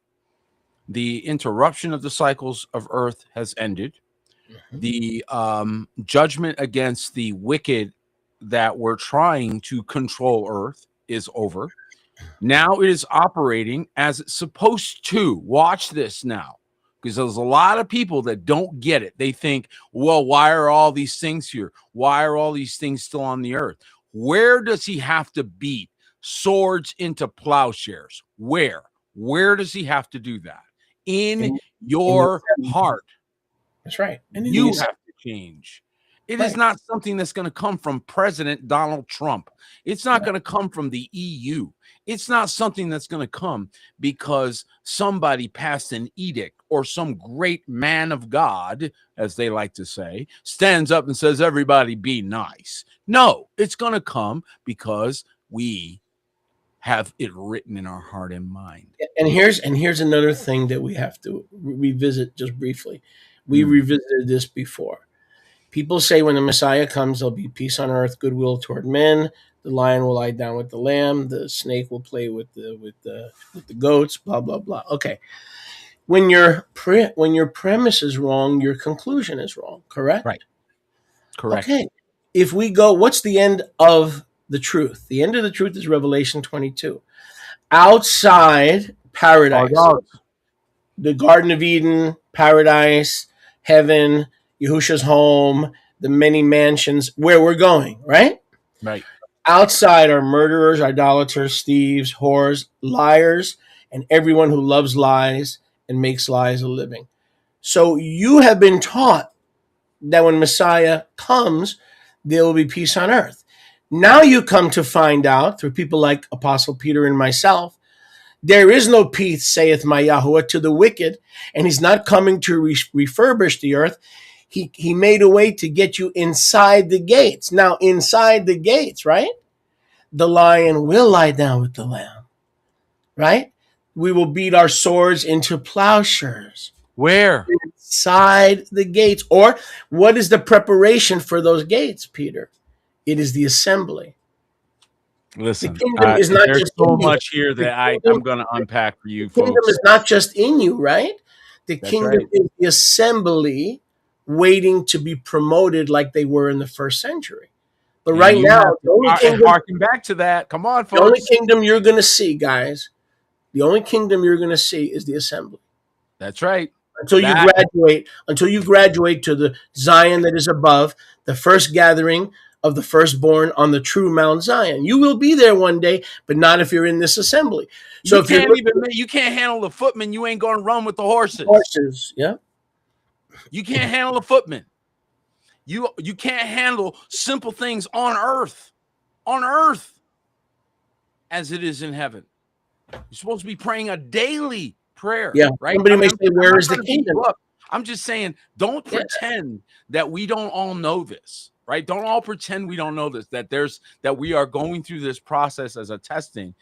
The interruption of the cycles of earth has ended. Mm-hmm. The judgment against the wicked that were trying to control earth is over. Now it is operating as it's supposed to. Watch this now, because there's a lot of people that don't get it. They think, well, why are all these things here? Why are all these things still on the earth? Where does he have to beat swords into plowshares? Where does he have to do that? In your heart. That's right. And you have to change. It is not something that's going to come from President Donald Trump. It's not going to come from the EU. It's not something that's going to come because somebody passed an edict or some great man of God, as they like to say, stands up and says, everybody be nice. No, it's going to come because we have it written in our heart and mind. And here's another thing that we have to revisit just briefly. We revisited this before. People say when the Messiah comes, there'll be peace on earth, goodwill toward men. The lion will lie down with the lamb. The snake will play with the goats. Blah blah blah. Okay, when your premise is wrong, your conclusion is wrong. Correct. Right. Correct. Okay. If we go, what's the end of the truth? The end of the truth is Revelation 22. Outside paradise, the Garden of Eden, paradise, heaven, Yahusha's home, the many mansions where we're going, right? Right. Outside are murderers, idolaters, thieves, whores, liars, and everyone who loves lies and makes lies a living. So you have been taught that when Messiah comes, there will be peace on earth. Now you come to find out through people like Apostle Peter and myself, there is no peace, saith my Yahweh, to the wicked, and he's not coming to refurbish the earth. He made a way to get you inside the gates. Now, inside the gates, right? The lion will lie down with the lamb, right? We will beat our swords into plowshares. Where? Inside the gates. Or what is the preparation for those gates, Peter? It is the assembly. Listen, the kingdom is not there's just so much here that I'm going to unpack for you, folks. The kingdom is not just in you, right? The kingdom is the assembly waiting to be promoted like they were in the first century. But right now, the only kingdom, harking back to that. Come on, folks. The only kingdom you're going to see, guys, the only kingdom you're going to see is the assembly. That's right. Until you graduate to the Zion that is above, the first gathering of the firstborn on the true Mount Zion. You will be there one day, but not if you're in this assembly. So you can't handle the footmen, you ain't going to run with the horses. Horses, yeah. You can't handle the footmen. You can't handle simple things on earth as it is in heaven. You're supposed to be praying a daily prayer. Yeah, right. Somebody may say, "Where is the kingdom?" I'm just saying, don't pretend that we don't all know this. Right? Don't all pretend we don't know this. That we are going through this process as a testing.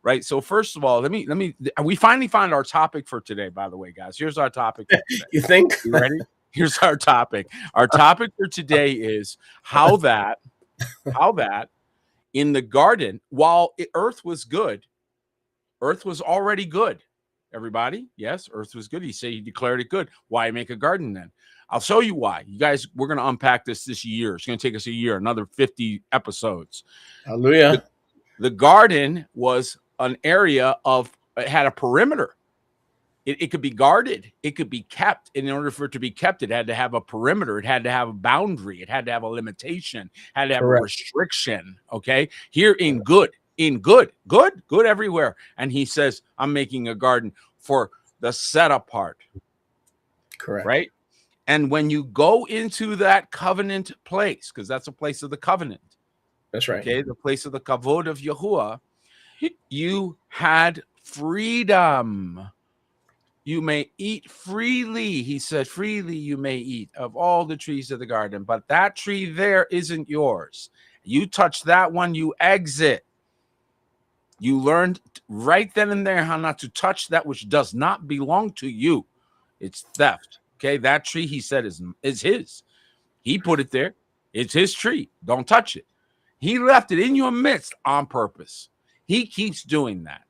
right? So first of all, we finally found our topic for today, by the way, guys. Here's our topic for today. You think? You ready? Here's our topic. Our topic for today is how that in the garden, while earth was good, earth was already good. Everybody, yes, earth was good. He declared it good. Why make a garden then? I'll show you why. You guys, we're going to unpack this year. It's going to take us a year, another 50 episodes. Hallelujah. The garden was an area it had a perimeter. It could be guarded. It could be kept. And in order for it to be kept, it had to have a perimeter. It had to have a boundary. It had to have a limitation. It had to have a restriction. Okay. Here in good everywhere. And he says, I'm making a garden for the set apart. Correct. Right. And when you go into that covenant place, because that's a place of the covenant. That's right. Okay. The place of the kavod of Yahuwah, you had freedom. You may eat freely. He said, freely you may eat of all the trees of the garden, but that tree there isn't yours. You touch that one, you exit. You learned right then and there how not to touch that which does not belong to you. It's theft. Okay, that tree, he said, is his. He put it there. It's his tree. Don't touch it. He left it in your midst on purpose. He keeps doing that.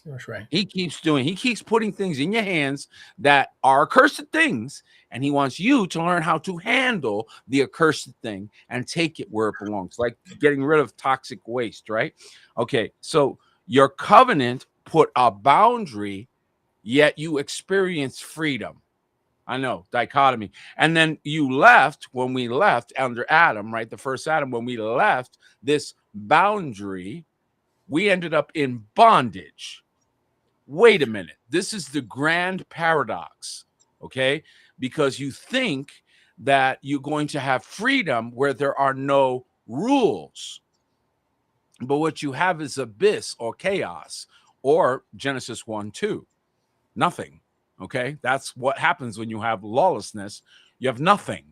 That's right. He keeps putting things in your hands that are accursed things, and he wants you to learn how to handle the accursed thing and take it where it belongs, like getting rid of toxic waste, right? Okay, so your covenant put a boundary, yet you experience freedom. I know, dichotomy. And then when we left under Adam, right? The first Adam, when we left this boundary, we ended up in bondage. Wait a minute. This is the grand paradox, okay? Because you think that you're going to have freedom where there are no rules. But what you have is abyss or chaos, or Genesis 1:2. Nothing, okay? That's what happens when you have lawlessness. You have nothing.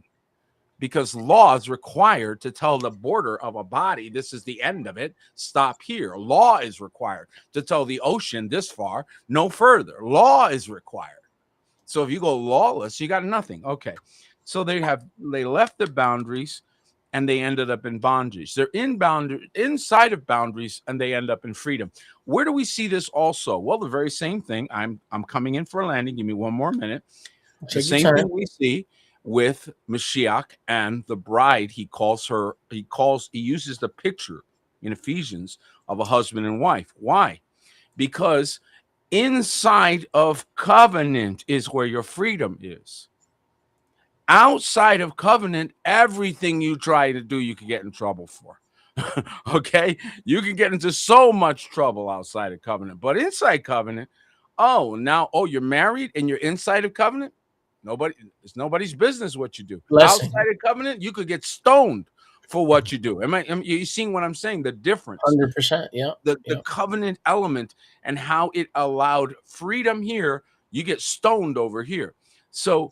Because law is required to tell the border of a body, this is the end of it, stop here. Law is required to tell the ocean this far, no further. Law is required. So if you go lawless, you got nothing. Okay. So they left the boundaries and they ended up in bondage. They're inside of boundaries and they end up in freedom. Where do we see this also? Well, the very same thing. I'm coming in for a landing. Give me one more minute. The same thing we see with Mashiach and the bride. He uses the picture in Ephesians of a husband and wife. Why? Because inside of covenant is where your freedom is. Outside of covenant, everything you try to do, you can get in trouble for. Okay? You can get into so much trouble outside of covenant. But inside covenant, you're married and you're inside of covenant? It's nobody's business what you do. Blessing. Outside of covenant, you could get stoned for what you do. You seeing what I'm saying? The difference. 100%. Yeah. The covenant element and how it allowed freedom here, you get stoned over here. So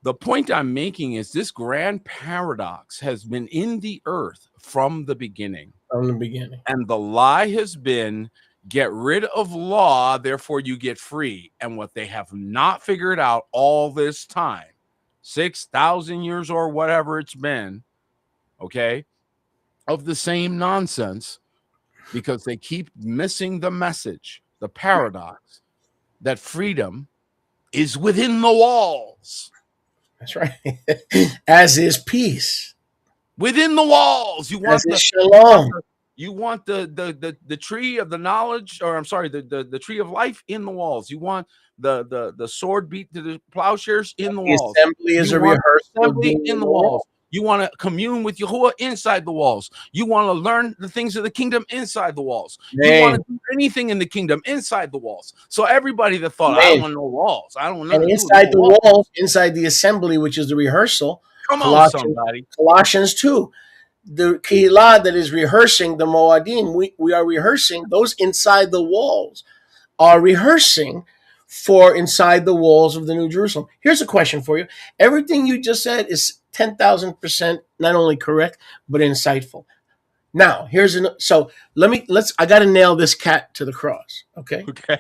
the point I'm making is this grand paradox has been in the earth from the beginning. From the beginning. And the lie has been, get rid of law, therefore you get free. And what they have not figured out all this time, 6,000 years or whatever it's been, okay, of the same nonsense, because they keep missing the message, the paradox, that freedom is within the walls. That's right. As is peace. Within the walls. You want the shalom. You want the tree of the knowledge, or I'm sorry, the tree of life in the walls. You want the sword beat to the plowshares in the walls. Assembly is a rehearsal in the walls. You want to commune with Yahuwah inside the walls. You want to learn the things of the kingdom inside the walls. You want to do anything in the kingdom inside the walls. So everybody that thought, I don't want no walls, I don't know. And inside the walls, inside the assembly, which is the rehearsal. Come on, somebody. Colossians 2. The Kehillah that is rehearsing the Moadim, we are rehearsing, those inside the walls are rehearsing for inside the walls of the New Jerusalem. Here's a question for you. Everything you just said is 10,000% not only correct, but insightful. Now, so I got to nail this cat to the cross. Okay. Okay.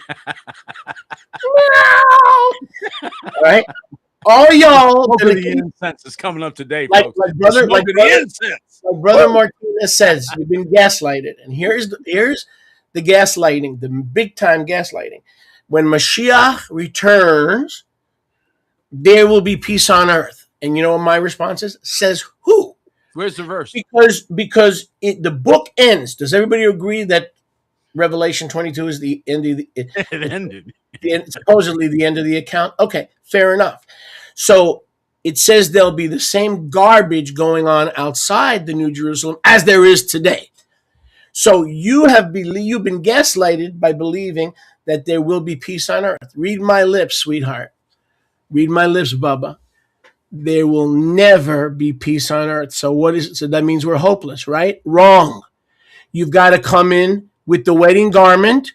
All right. All y'all Smoke that of are the incense is coming up today, like folks. like The brother smoke like of the brother incense. like brother Martinez says, you've been gaslighted, and here's the gaslighting, the big time gaslighting. When Mashiach returns, there will be peace on earth. And you know what my response is? Says who? Where's the verse? Because the book ends. Does everybody agree that Revelation 22 is the end of It ended. supposedly the end of the account? Okay, fair enough. So it says there'll be the same garbage going on outside the New Jerusalem as there is today. So you've been gaslighted by believing that there will be peace on earth. Read my lips, sweetheart. Read my lips, Bubba. There will never be peace on earth. So what is it? So that means we're hopeless, right? Wrong. You've got to come in with the wedding garment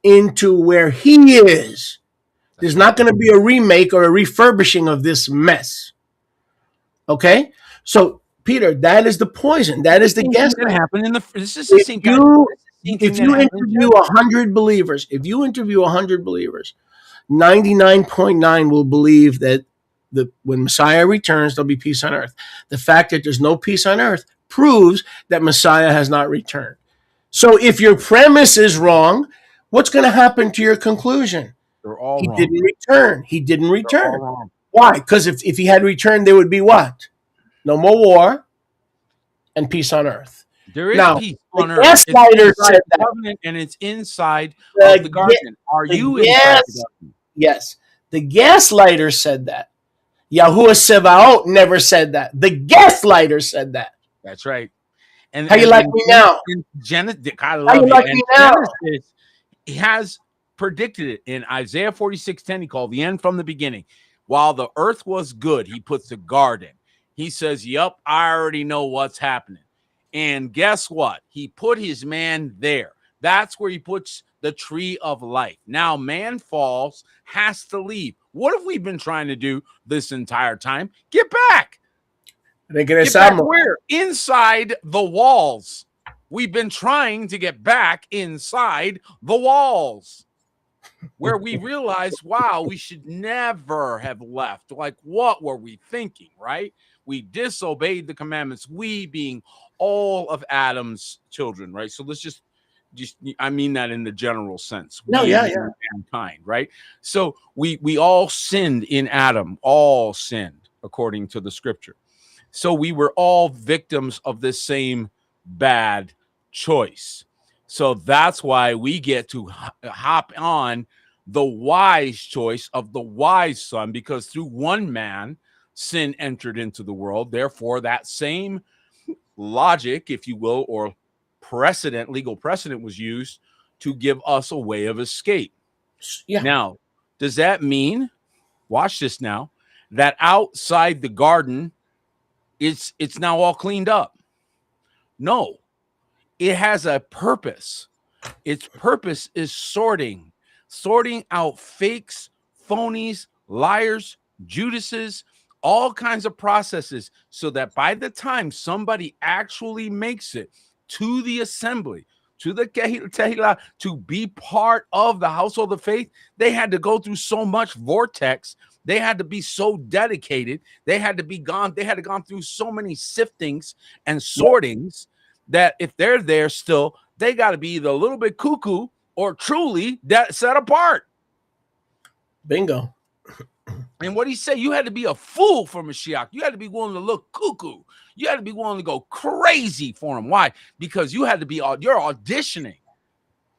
into where he is. There's not going to be a remake or a refurbishing of this mess. Okay? So, Peter, that is the poison. That is the gas. That happened in the. This is the same kind. If you interview 100 believers, 99.9 will believe that when Messiah returns, there'll be peace on earth. The fact that there's no peace on earth proves that Messiah has not returned. So if your premise is wrong, what's going to happen to your conclusion? They're all He wrong. didn't return. He didn't They're return. all wrong. Why? Because if he had returned, there would be what? No more war and peace on earth. There is Now, peace the on earth. gaslighter said that. Covenant, and it's inside of the garden. Are you inside the garden? Yes. The gaslighter said that. Yahuwah Sevaot never said that. The gaslighter said that. That's right. And How you like me now? I love you. Like and me now? Genesis, he has predicted it in Isaiah 46:10. He called the end from the beginning. While the earth was good, he puts a garden. He says, "Yup, I already know what's happening." And guess what? He put his man there. That's where he puts the tree of life. Now, man falls, has to leave. What have we been trying to do this entire time? Get back. Get back where? Inside the walls. We've been trying to get back inside the walls where we realized, wow, we should never have left. Like, what were we thinking, right? We disobeyed the commandments, we being all of Adam's children, right? So let's just I mean that in the general sense. Mankind, right? So we all sinned in Adam, all sinned according to the scripture. So we were all victims of this same bad choice. So that's why we get to hop on the wise choice of the wise son, because through one man, sin entered into the world. Therefore, that same logic, if you will, or legal precedent was used to give us a way of escape. Yeah. Now, does that mean, watch this now, that outside the garden, it's now all cleaned up? No, it has a purpose. Its purpose is sorting out fakes, phonies, liars, Judases, all kinds of processes, so that by the time somebody actually makes it to the assembly, to the Kehillah, to be part of the household of faith, they had to go through so much vortex. They had to be so dedicated. They had gone through so many siftings and sortings that if they're there still, they got to be either a little bit cuckoo or truly set apart. Bingo. And what he said, you had to be a fool for Mashiach. You had to be willing to look cuckoo. You had to be willing to go crazy for him. Why? Because you're auditioning.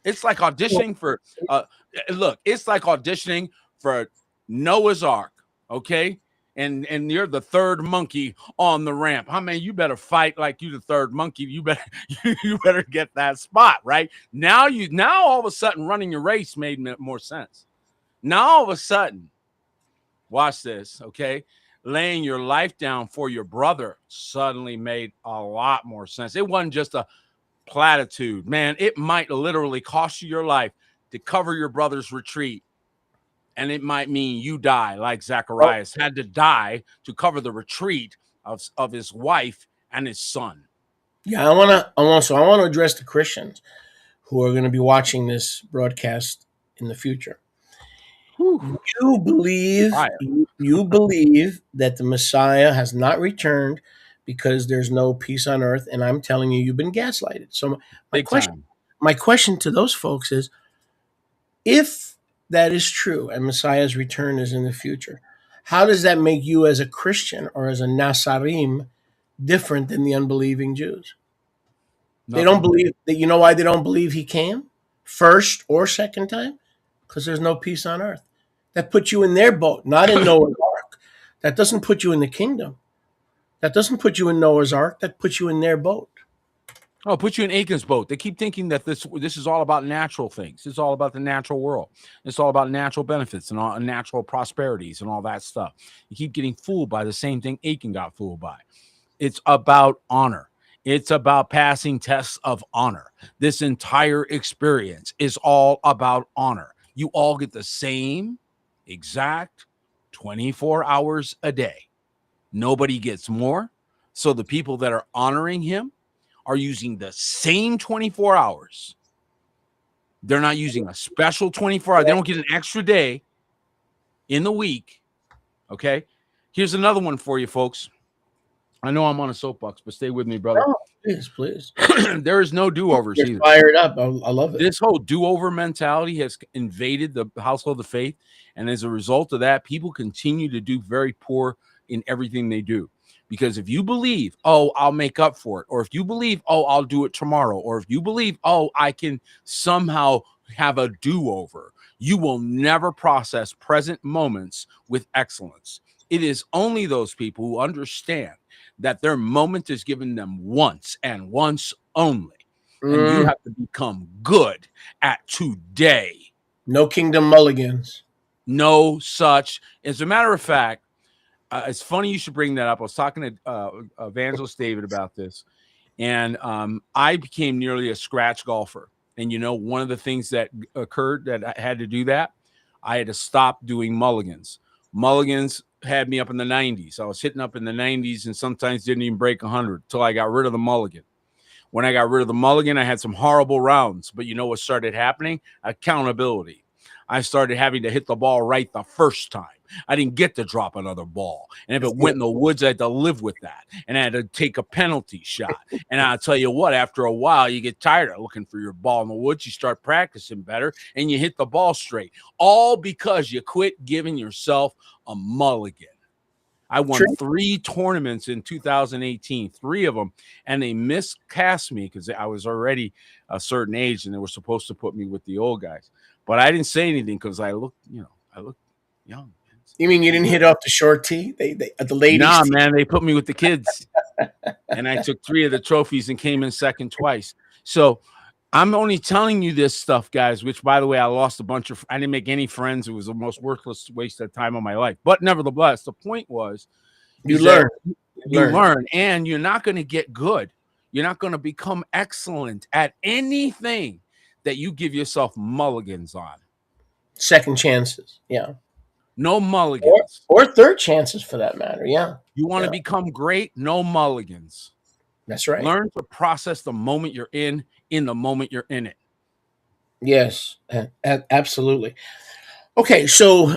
It's like auditioning for, it's like auditioning for Noah's Ark, okay? And you're the third monkey on the ramp. I mean, you better fight like you the third monkey. You better get that spot, right? Now all of a sudden running your race made more sense. Now all of a sudden, watch this, okay? Laying your life down for your brother suddenly made a lot more sense. It wasn't just a platitude, man. It might literally cost you your life to cover your brother's retreat. And it might mean you die, like Zacharias had to die to cover the retreat of his wife and his son. Yeah, I want to address the Christians who are going to be watching this broadcast in the future. Whew. Fire. You believe that the Messiah has not returned because there's no peace on earth, and I'm telling you, you've been gaslighted. So my Big question, time. my question to those folks is, if that is true and Messiah's return is in the future, how does that make you as a Christian or as a Nazarim different than the unbelieving Jews? They don't Nothing. believe that. You know why they don't believe he came first or second time? Because there's no peace on earth. That puts you in their boat, not in Noah's ark. That doesn't put you in the kingdom. That doesn't put you in Noah's ark. That puts you in their boat. Oh, put you in Aiken's boat. They keep thinking that this is all about natural things. It's all about the natural world. It's all about natural benefits and all natural prosperities and all that stuff. You keep getting fooled by the same thing Aiken got fooled by. It's about honor. It's about passing tests of honor. This entire experience is all about honor. You all get the same exact 24 hours a day. Nobody gets more. So the people that are honoring him are using the same 24 hours. They're not using a special 24 hours. They don't get an extra day in the week. Okay. Here's another one for you, folks. I know I'm on a soapbox, but stay with me, brother. Oh, please. There is no do-overs You're either. fired up. I love it. This whole do-over mentality has invaded the household of faith. And as a result of that, people continue to do very poor in everything they do. Because if you believe, oh, I'll make up for it, or if you believe, oh, I'll do it tomorrow, or if you believe, oh, I can somehow have a do-over, you will never process present moments with excellence. It is only those people who understand that their moment is given them once and once only. And you have to become good at today. No kingdom mulligans. No such. As a matter of fact, it's funny you should bring that up. I was talking to Evangelist David about this, and I became nearly a scratch golfer. And you know, one of the things that occurred that I had to do that, I had to stop doing mulligans. Mulligans had me up in the 90s. I was hitting up in the 90s and sometimes didn't even break 100 until I got rid of the mulligan. When I got rid of the mulligan, I had some horrible rounds. But you know what started happening? Accountability. I started having to hit the ball right the first time. I didn't get to drop another ball. And if it went in the woods, I had to live with that. And I had to take a penalty shot. And I'll tell you what, after a while, you get tired of looking for your ball in the woods. You start practicing better and you hit the ball straight. All because you quit giving yourself a mulligan. I won 3 tournaments in 2018, 3 of them, and they miscast me because I was already a certain age and they were supposed to put me with the old guys. But I didn't say anything because I looked young. You mean you didn't hit off the short tee? They the ladies. Nah, tee? man, they put me with the kids, and I took 3 of the trophies and came in second twice. So I'm only telling you this stuff, guys. Which, by the way, I lost a bunch of. I didn't make any friends. It was the most worthless waste of time of my life. But nevertheless, the point was, You learn. you learn, and you're not going to get good. You're not going to become excellent at anything that you give yourself mulligans on. Second chances. Yeah. No mulligans. Or third chances for that matter. Yeah. You want to become great? No mulligans. That's right. Learn to process the moment you're in the moment you're in it. Yes, absolutely. Okay, so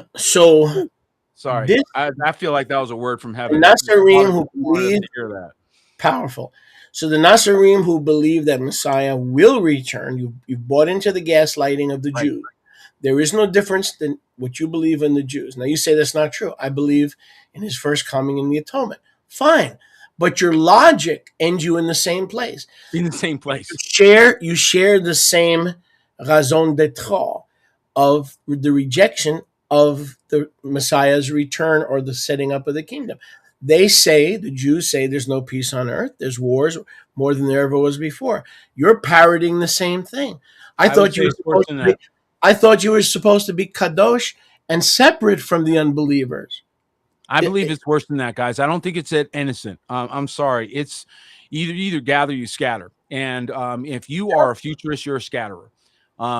sorry, I feel like that was a word from heaven. The Nazarim who believe, to hear that. Powerful. So the Nazarim who believe that Messiah will return, you've bought into the gaslighting of the Jews. There is no difference than what you believe in the Jews. Now you say that's not true. I believe in his first coming in the atonement. Fine. But your logic ends you in the same place. In the same place. You share the same raison d'etre of the rejection of the Messiah's return or the setting up of the kingdom. The Jews say there's no peace on earth. There's wars more than there ever was before. You're parroting the same thing. I thought you were supposed to be kadosh and separate from the unbelievers. I believe it's worse than that, guys. I don't think it's that innocent. I'm sorry. It's either gather, you scatter. And if you are a futurist, you're a scatterer.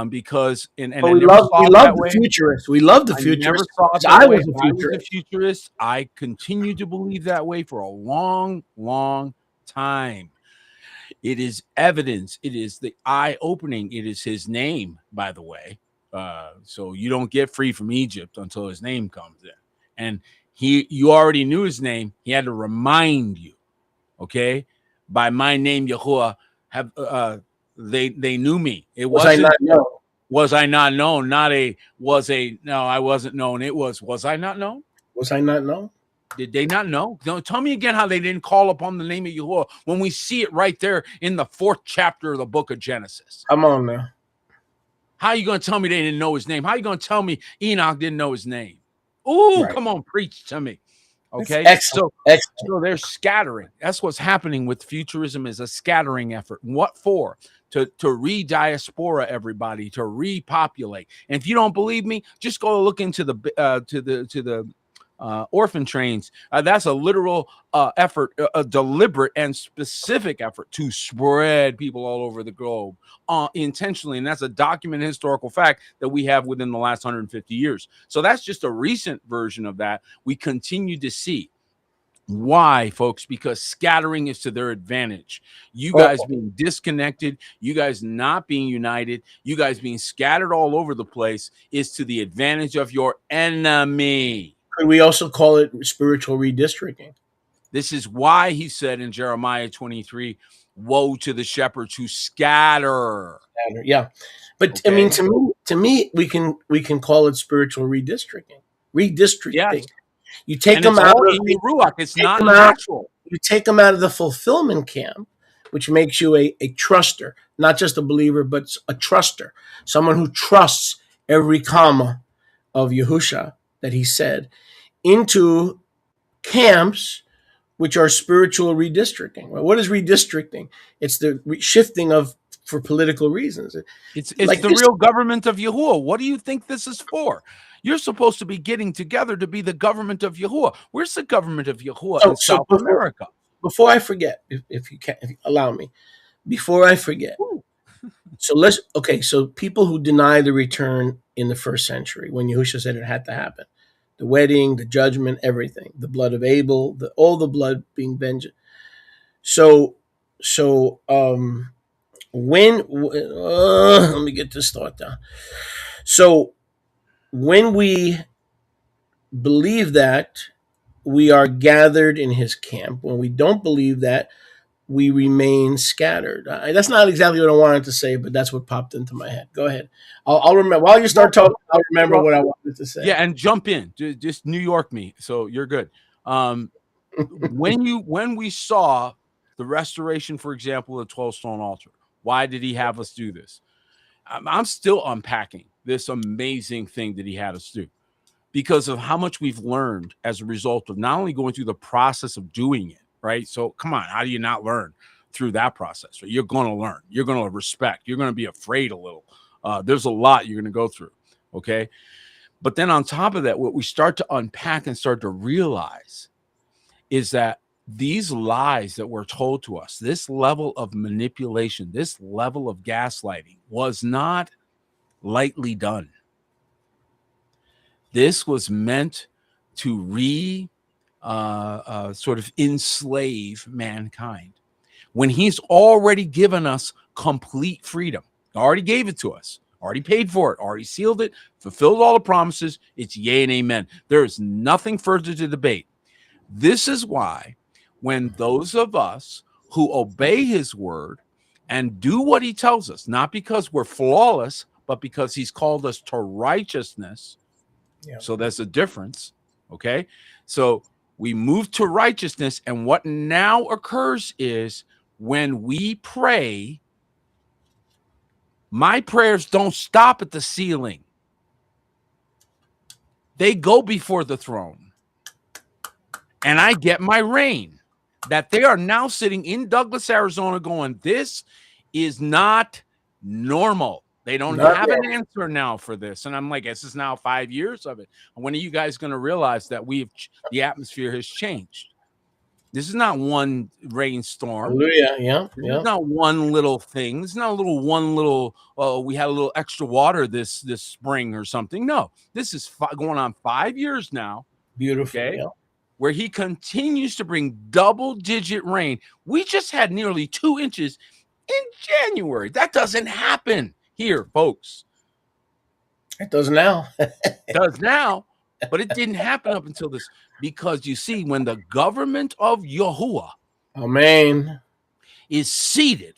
Because we love the futurists. We love the futurists. I was a futurist. I continue to believe that way for a long, long time. It is evidence. It is the eye opening. It is his name, by the way. So you don't get free from Egypt until his name comes in. And you already knew his name. He had to remind you, okay? By my name, Yahuwah, have they knew me. It wasn't. I not known? Was I not known? Not a was a no. I wasn't known. It was I not known? Was I not known? Did they not know? Don't tell me again how they didn't call upon the name of Yahuwah when we see it right there in the 4th chapter of the book of Genesis. Come on now. How are you going to tell me they didn't know his name? How are you going to tell me Enoch didn't know his name? Ooh, Right. Come on, preach to me. Okay. Excellent. So they're scattering. That's what's happening with futurism, is a scattering effort. What for? To re-diaspora everybody, to repopulate. And if you don't believe me, just go look into the orphan trains. That's a literal effort, a deliberate and specific effort to spread people all over the globe intentionally. And that's a documented historical fact that we have within the last 150 years. So that's just a recent version of that. We continue to see. Why, folks? Because scattering is to their advantage. You guys being disconnected, you guys not being united, you guys being scattered all over the place is to the advantage of your enemy. Could we also call it spiritual redistricting? This is why he said in Jeremiah 23, woe to the shepherds who scatter. Yeah. But okay. I mean, to me, we can call it spiritual redistricting. Yes. You take them out of the Ruach. It's not natural. You take them out of the fulfillment camp, which makes you a truster, not just a believer, but a truster, someone who trusts every comma of Yahusha that he said, into camps which are spiritual redistricting. Well, what is redistricting? It's the shifting for political reasons. It's like the real government of Yahuwah. What do you think this is for? You're supposed to be getting together to be the government of Yahuwah. Where's the government of Yahuwah in South America? Before I forget, if you allow me, before I forget. So people who deny the return in the 1st century, when Yahusha said it had to happen, the wedding, the judgment, everything, the blood of Abel, all the blood being vengeance. So when let me get this thought down. So when we believe that, we are gathered in his camp. When we don't believe that, we remain scattered. That's not exactly what I wanted to say, but that's what popped into my head. Go ahead. I'll remember. While you start talking, I'll remember what I wanted to say. Yeah, and jump in. Just New York me. So you're good. When we saw the restoration, for example, of the 12-stone altar, why did he have us do this? I'm still unpacking this amazing thing that he had us do, because of how much we've learned as a result of not only going through the process of doing it, right? So come on, how do you not learn through that process? Right? You're going to learn. You're going to respect. You're going to be afraid a little. There's a lot you're going to go through, okay? But then on top of that, what we start to unpack and start to realize is that these lies that were told to us, this level of manipulation, this level of gaslighting was not lightly done. This was meant to sort of enslave mankind when he's already given us complete freedom. Already gave it to us, already paid for it, already sealed it, fulfilled all the promises. It's yay and amen. There is nothing further to debate. This is why when those of us who obey his word and do what he tells us, not because we're flawless, but because he's called us to righteousness. Yeah. So there's a difference. Okay. So we move to righteousness. And what now occurs is when we pray, my prayers don't stop at the ceiling. They go before the throne. And I get my rain. That they are now sitting in Douglas, Arizona going, this is not normal. They don't have an answer now for this. And I'm like, this is now 5 years of it. And when are you guys going to realize that the atmosphere has changed? This is not one rainstorm. Hallelujah. Yeah. This is not one little thing. It's not we had a little extra water this spring or something. No, this is going on 5 years now. Beautiful. Okay? Yeah. where he continues to bring double-digit rain. We just had nearly 2 inches in January. That doesn't happen here, folks. It does now. It does now, but it didn't happen up until this. Because you see, when the government of Yahuwah Amen. is seated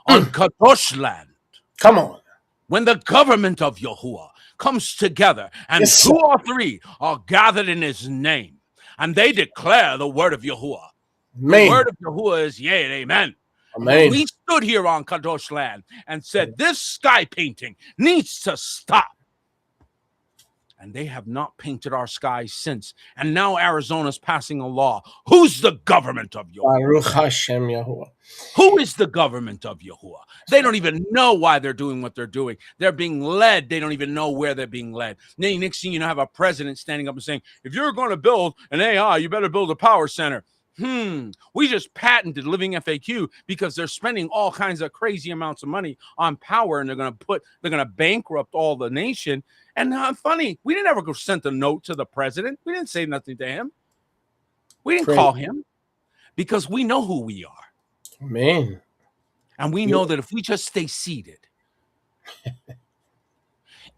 on Kadosh land, Come on. when the government of Yahuwah comes together and Yes, 2 or 3 are gathered in his name, and they declare the word of Yahuwah. Amen. The word of Yahuwah is yea and amen. Amen. When we stood here on Kadosh land and said, this sky painting needs to stop. And they have not painted our skies since. And now Arizona's passing a law. Who's the government of Yahuwah? Baruch Hashem Yahuwah. Who is the government of Yahuwah? They don't even know why they're doing what they're doing. They're being led. They don't even know where they're being led. Next thing you know, have a president standing up and saying, if you're going to build an AI, you better build a power center. We just patented Living FAQ because they're spending all kinds of crazy amounts of money on power, and they're going to bankrupt all the nation. And funny, we didn't ever go send a note to the president. We didn't say nothing to him. We didn't call him because we know who we are. Amen. And we know that if we just stay seated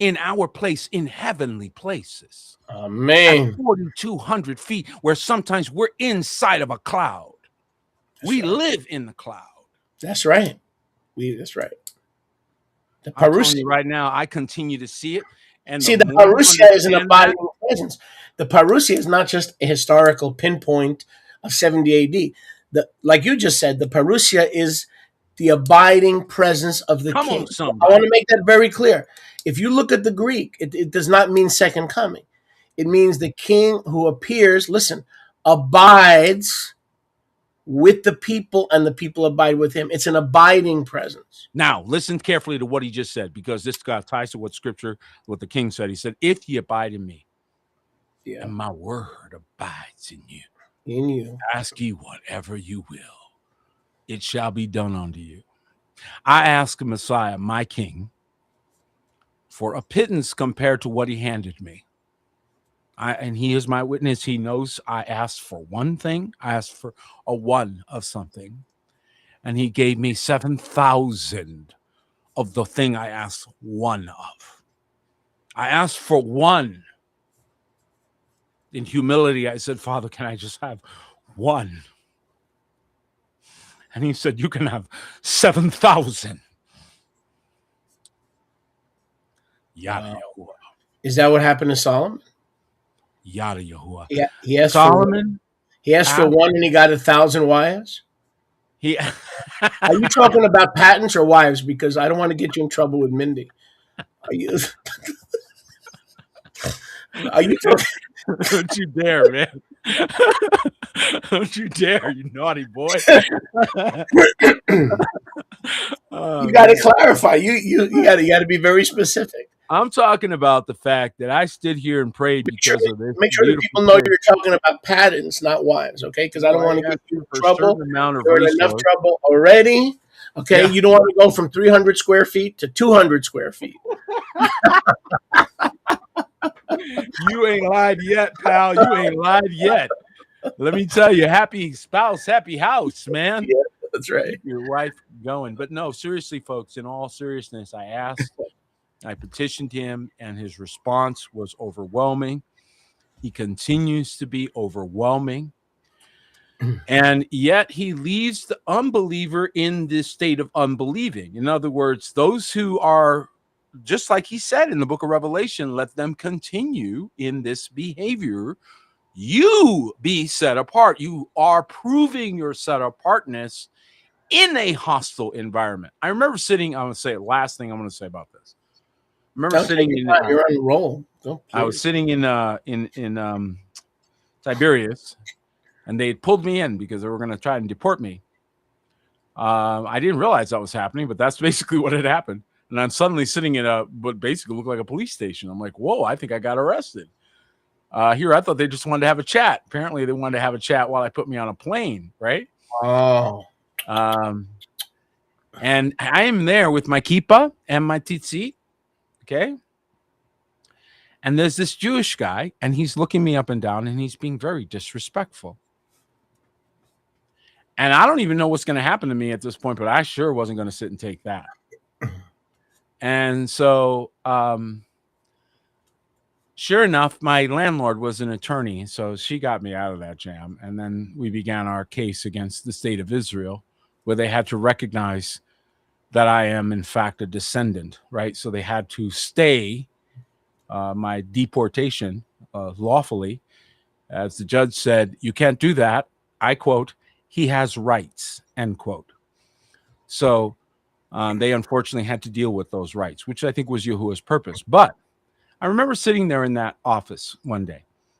in our place in heavenly places, Amen. 4,200 feet, where sometimes we're inside of a cloud. We live in the cloud. That's right. That's right. The I'm telling Parousia. you right now, I continue to see it. And See, the Parousia is an abiding presence. The Parousia is not just a historical pinpoint of 70 AD. Like you just said, the Parousia is the abiding presence of the king. I want to make that very clear. If you look at the Greek, it does not mean second coming. It means the king who appears, listen, abides with the people and the people abide with him. It's an abiding presence. Now, listen carefully to what he just said, because this guy ties to what the king said. He said, if ye abide in me, and my word abides in you, ask ye whatever you will, it shall be done unto you. I ask Messiah, my king, for a pittance compared to what he handed me. And he is my witness. He knows I asked for one thing. I asked for a one of something. And he gave me 7,000 of the thing I asked one of. I asked for one. In humility, I said, Father, can I just have one? And he said, you can have 7,000. Yada Yahuwah. Is that what happened to Solomon? Yada Yahuwah. Yeah, he asked Solomon. He asked for one and he got 1,000 wives. Are you talking about patents or wives? Because I don't want to get you in trouble with Mindy. Are you? Are you talking? Don't you dare, man! Don't you dare, you naughty boy! You got to clarify. You got to be very specific. I'm talking about the fact that I stood here and prayed because of this. Make sure that people know you're talking about patents, not wives, okay? Because I don't want to get you in trouble. You're in enough trouble already, okay? Yeah. You don't want to go from 300 square feet to 200 square feet. You ain't lied yet, pal. You ain't lied yet. Let me tell you, happy spouse, happy house, man. Yeah, that's right. Keep your wife going. But no, seriously, folks, in all seriousness, I asked. I petitioned him, and his response was overwhelming. He continues to be overwhelming. And yet he leaves the unbeliever in this state of unbelieving. In other words, those who are, just like he said in the book of Revelation, let them continue in this behavior. You be set apart. You are proving your set apartness in a hostile environment. I remember sitting, I'm going to say the last thing I'm going to say about this. I remember sitting in, you're on a roll. I was sitting in Tiberias, and they pulled me in because they were going to try and deport me. I didn't realize that was happening, but that's basically what had happened. And I'm suddenly sitting in what basically looked like a police station. I'm like, whoa, I think I got arrested. Here, I thought they just wanted to have a chat. Apparently, they wanted to have a chat while I put me on a plane, right? Oh. And I am there with my kippa and my tzitzit, okay? And there's this Jewish guy, and he's looking me up and down, and he's being very disrespectful. And I don't even know what's going to happen to me at this point, but I sure wasn't going to sit and take that. And so, sure enough, my landlord was an attorney, so she got me out of that jam. And then we began our case against the state of Israel, where they had to recognize that I am, in fact, a descendant, right? So they had to stay my deportation lawfully. As the judge said, you can't do that. I quote, he has rights, end quote. So they unfortunately had to deal with those rights, which I think was Yahuwah's purpose. But I remember sitting there in that office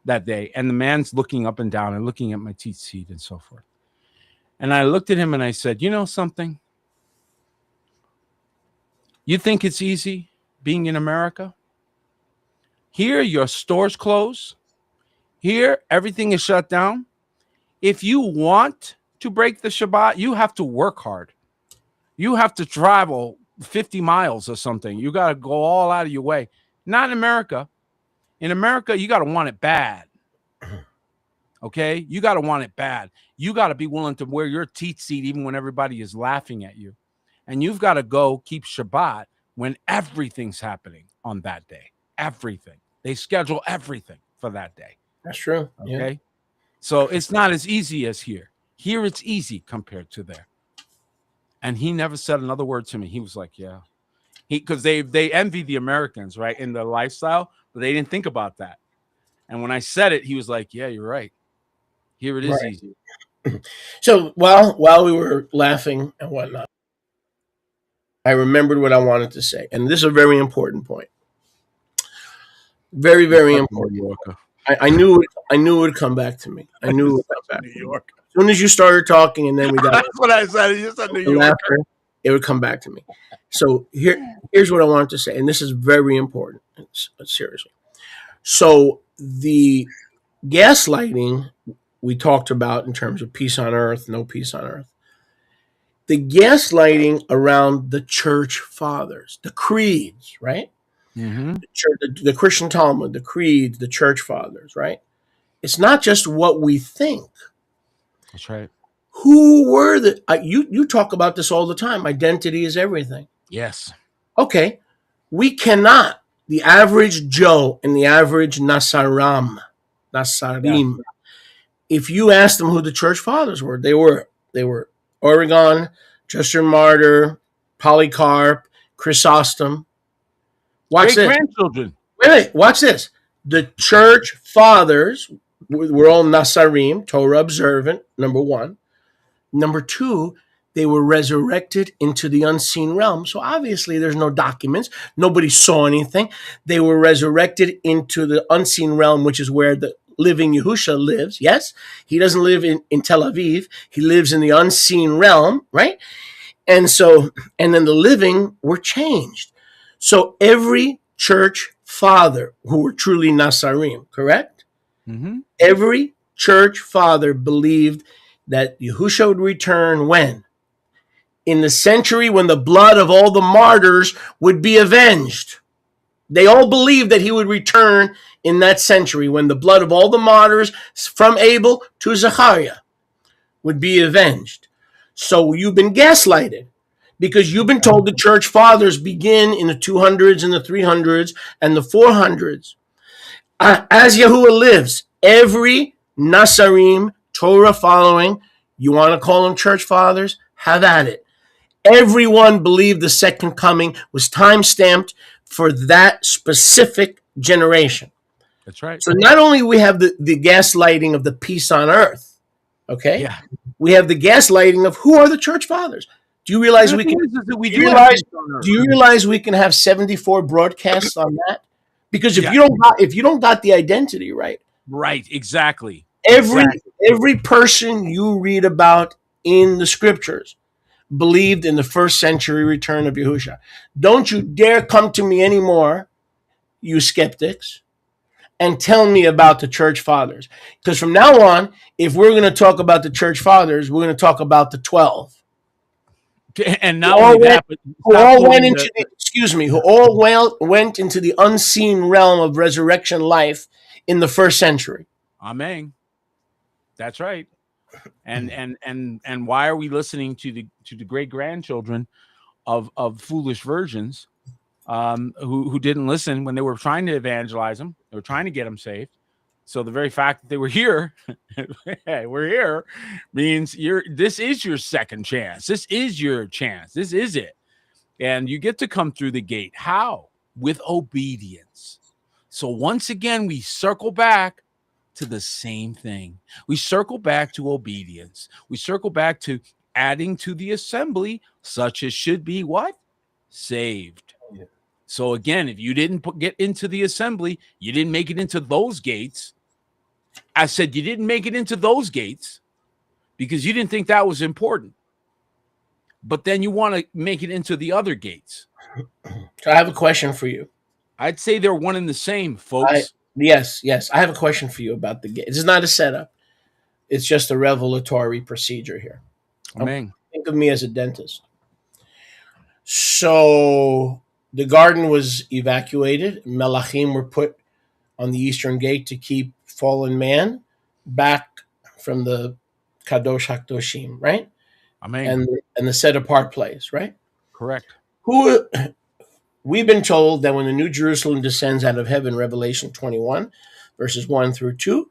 that day, and the man's looking up and down and looking at my tzitzit and so forth. And I looked at him and I said, you know something? You think it's easy being in America? Here, your stores close. Here, everything is shut down. If you want to break the Shabbat, you have to work hard. You have to travel 50 miles or something. You got to go all out of your way. Not in America. In America, you got to want it bad. Okay? You got to want it bad. You got to be willing to wear your tzitzit even when everybody is laughing at you. And you've got to go keep Shabbat when everything's happening on that day. Everything. They schedule everything for that day. That's true. Okay. Yeah. So it's not as easy as here. Here it's easy compared to there. And he never said another word to me. He was like, yeah. Because they envy the Americans, right, in their lifestyle, but they didn't think about that. And when I said it, he was like, yeah, you're right. Here it is Right. easy. So while we were laughing and whatnot, I remembered what I wanted to say. And this is a very important point. Very, very important. New Yorker. I knew it would come back to me. I knew it would come back New to me. York. As soon as you started talking and then we got That's what I said. You said New the York. laughter, it would come back to me. So here's what I wanted to say, and this is very important. Seriously. So the gaslighting we talked about in terms of peace on earth, no peace on earth. The gaslighting around the church fathers, the creeds, right? Mm-hmm. The Christian Talmud, the creeds, the church fathers, right? It's not just what we think. That's right. Who were you talk about this all the time. Identity is everything. Yes. Okay. We cannot, the average Joe and the average Nasarim, if you ask them who the church fathers were, they were Origen, Justin Martyr, Polycarp, Chrysostom. Watch this. Grandchildren. Wait, watch this. The church fathers were all Nasarim, Torah observant, number one. Number two, they were resurrected into the unseen realm. So obviously there's no documents. Nobody saw anything. They were resurrected into the unseen realm, which is where the living Yahusha lives. Yes, he doesn't live in Tel Aviv. He lives in the unseen realm, right? And then the living were changed. So every church father who were truly Nasarim, correct? Mm-hmm. Every church father believed that Yahusha would return when? In the century when the blood of all the martyrs would be avenged. They all believed that he would return in that century when the blood of all the martyrs from Abel to Zechariah would be avenged. So you've been gaslighted because you've been told the church fathers begin in the 200s and the 300s and the 400s. As Yahuwah lives, every Nasarim, Torah following, you want to call them church fathers? Have at it. Everyone believed the second coming was time-stamped for that specific generation. That's right. So not only we have the gaslighting of the peace on earth, okay? Yeah. We have the gaslighting of who are the church fathers. Do you realize we can? Do Do you realize we can have 74 broadcasts on that? Because if you don't got the identity right, right, exactly. Every person you read about in the scriptures believed in the first century return of Yahusha. Don't you dare come to me anymore, you skeptics, and tell me about the church fathers. Because from now on, if we're going to talk about the church fathers, we're going to talk about the 12. And Who not all only went, that, but who stop all went quoting into the, excuse me, who all went into the unseen realm of resurrection life in the first century. Amen. That's right. And why are we listening to the great grandchildren of foolish virgins who didn't listen when they were trying to evangelize them? They were trying to get them saved. So the very fact that they were here, hey, we're here, means this is your second chance. This is your chance. This is it. And you get to come through the gate. How? With obedience. So once again, we circle back to the same thing. We circle back to obedience. We circle back to adding to the assembly, such as should be what? Saved. Yeah. So again, if you didn't get into the assembly, you didn't make it into those gates. I said you didn't make it into those gates because you didn't think that was important. But then you want to make it into the other gates. So I have a question for you. I'd say they're one and the same, folks. Yes. I have a question for you about the gate. This is not a setup. It's just a revelatory procedure here. Amen. Think of me as a dentist. So the garden was evacuated. Melachim were put on the eastern gate to keep fallen man back from the Kadosh HaKadoshim, right? Amen. And the set apart place, right? Correct. We've been told that when the New Jerusalem descends out of heaven, Revelation 21, verses 1 through 2,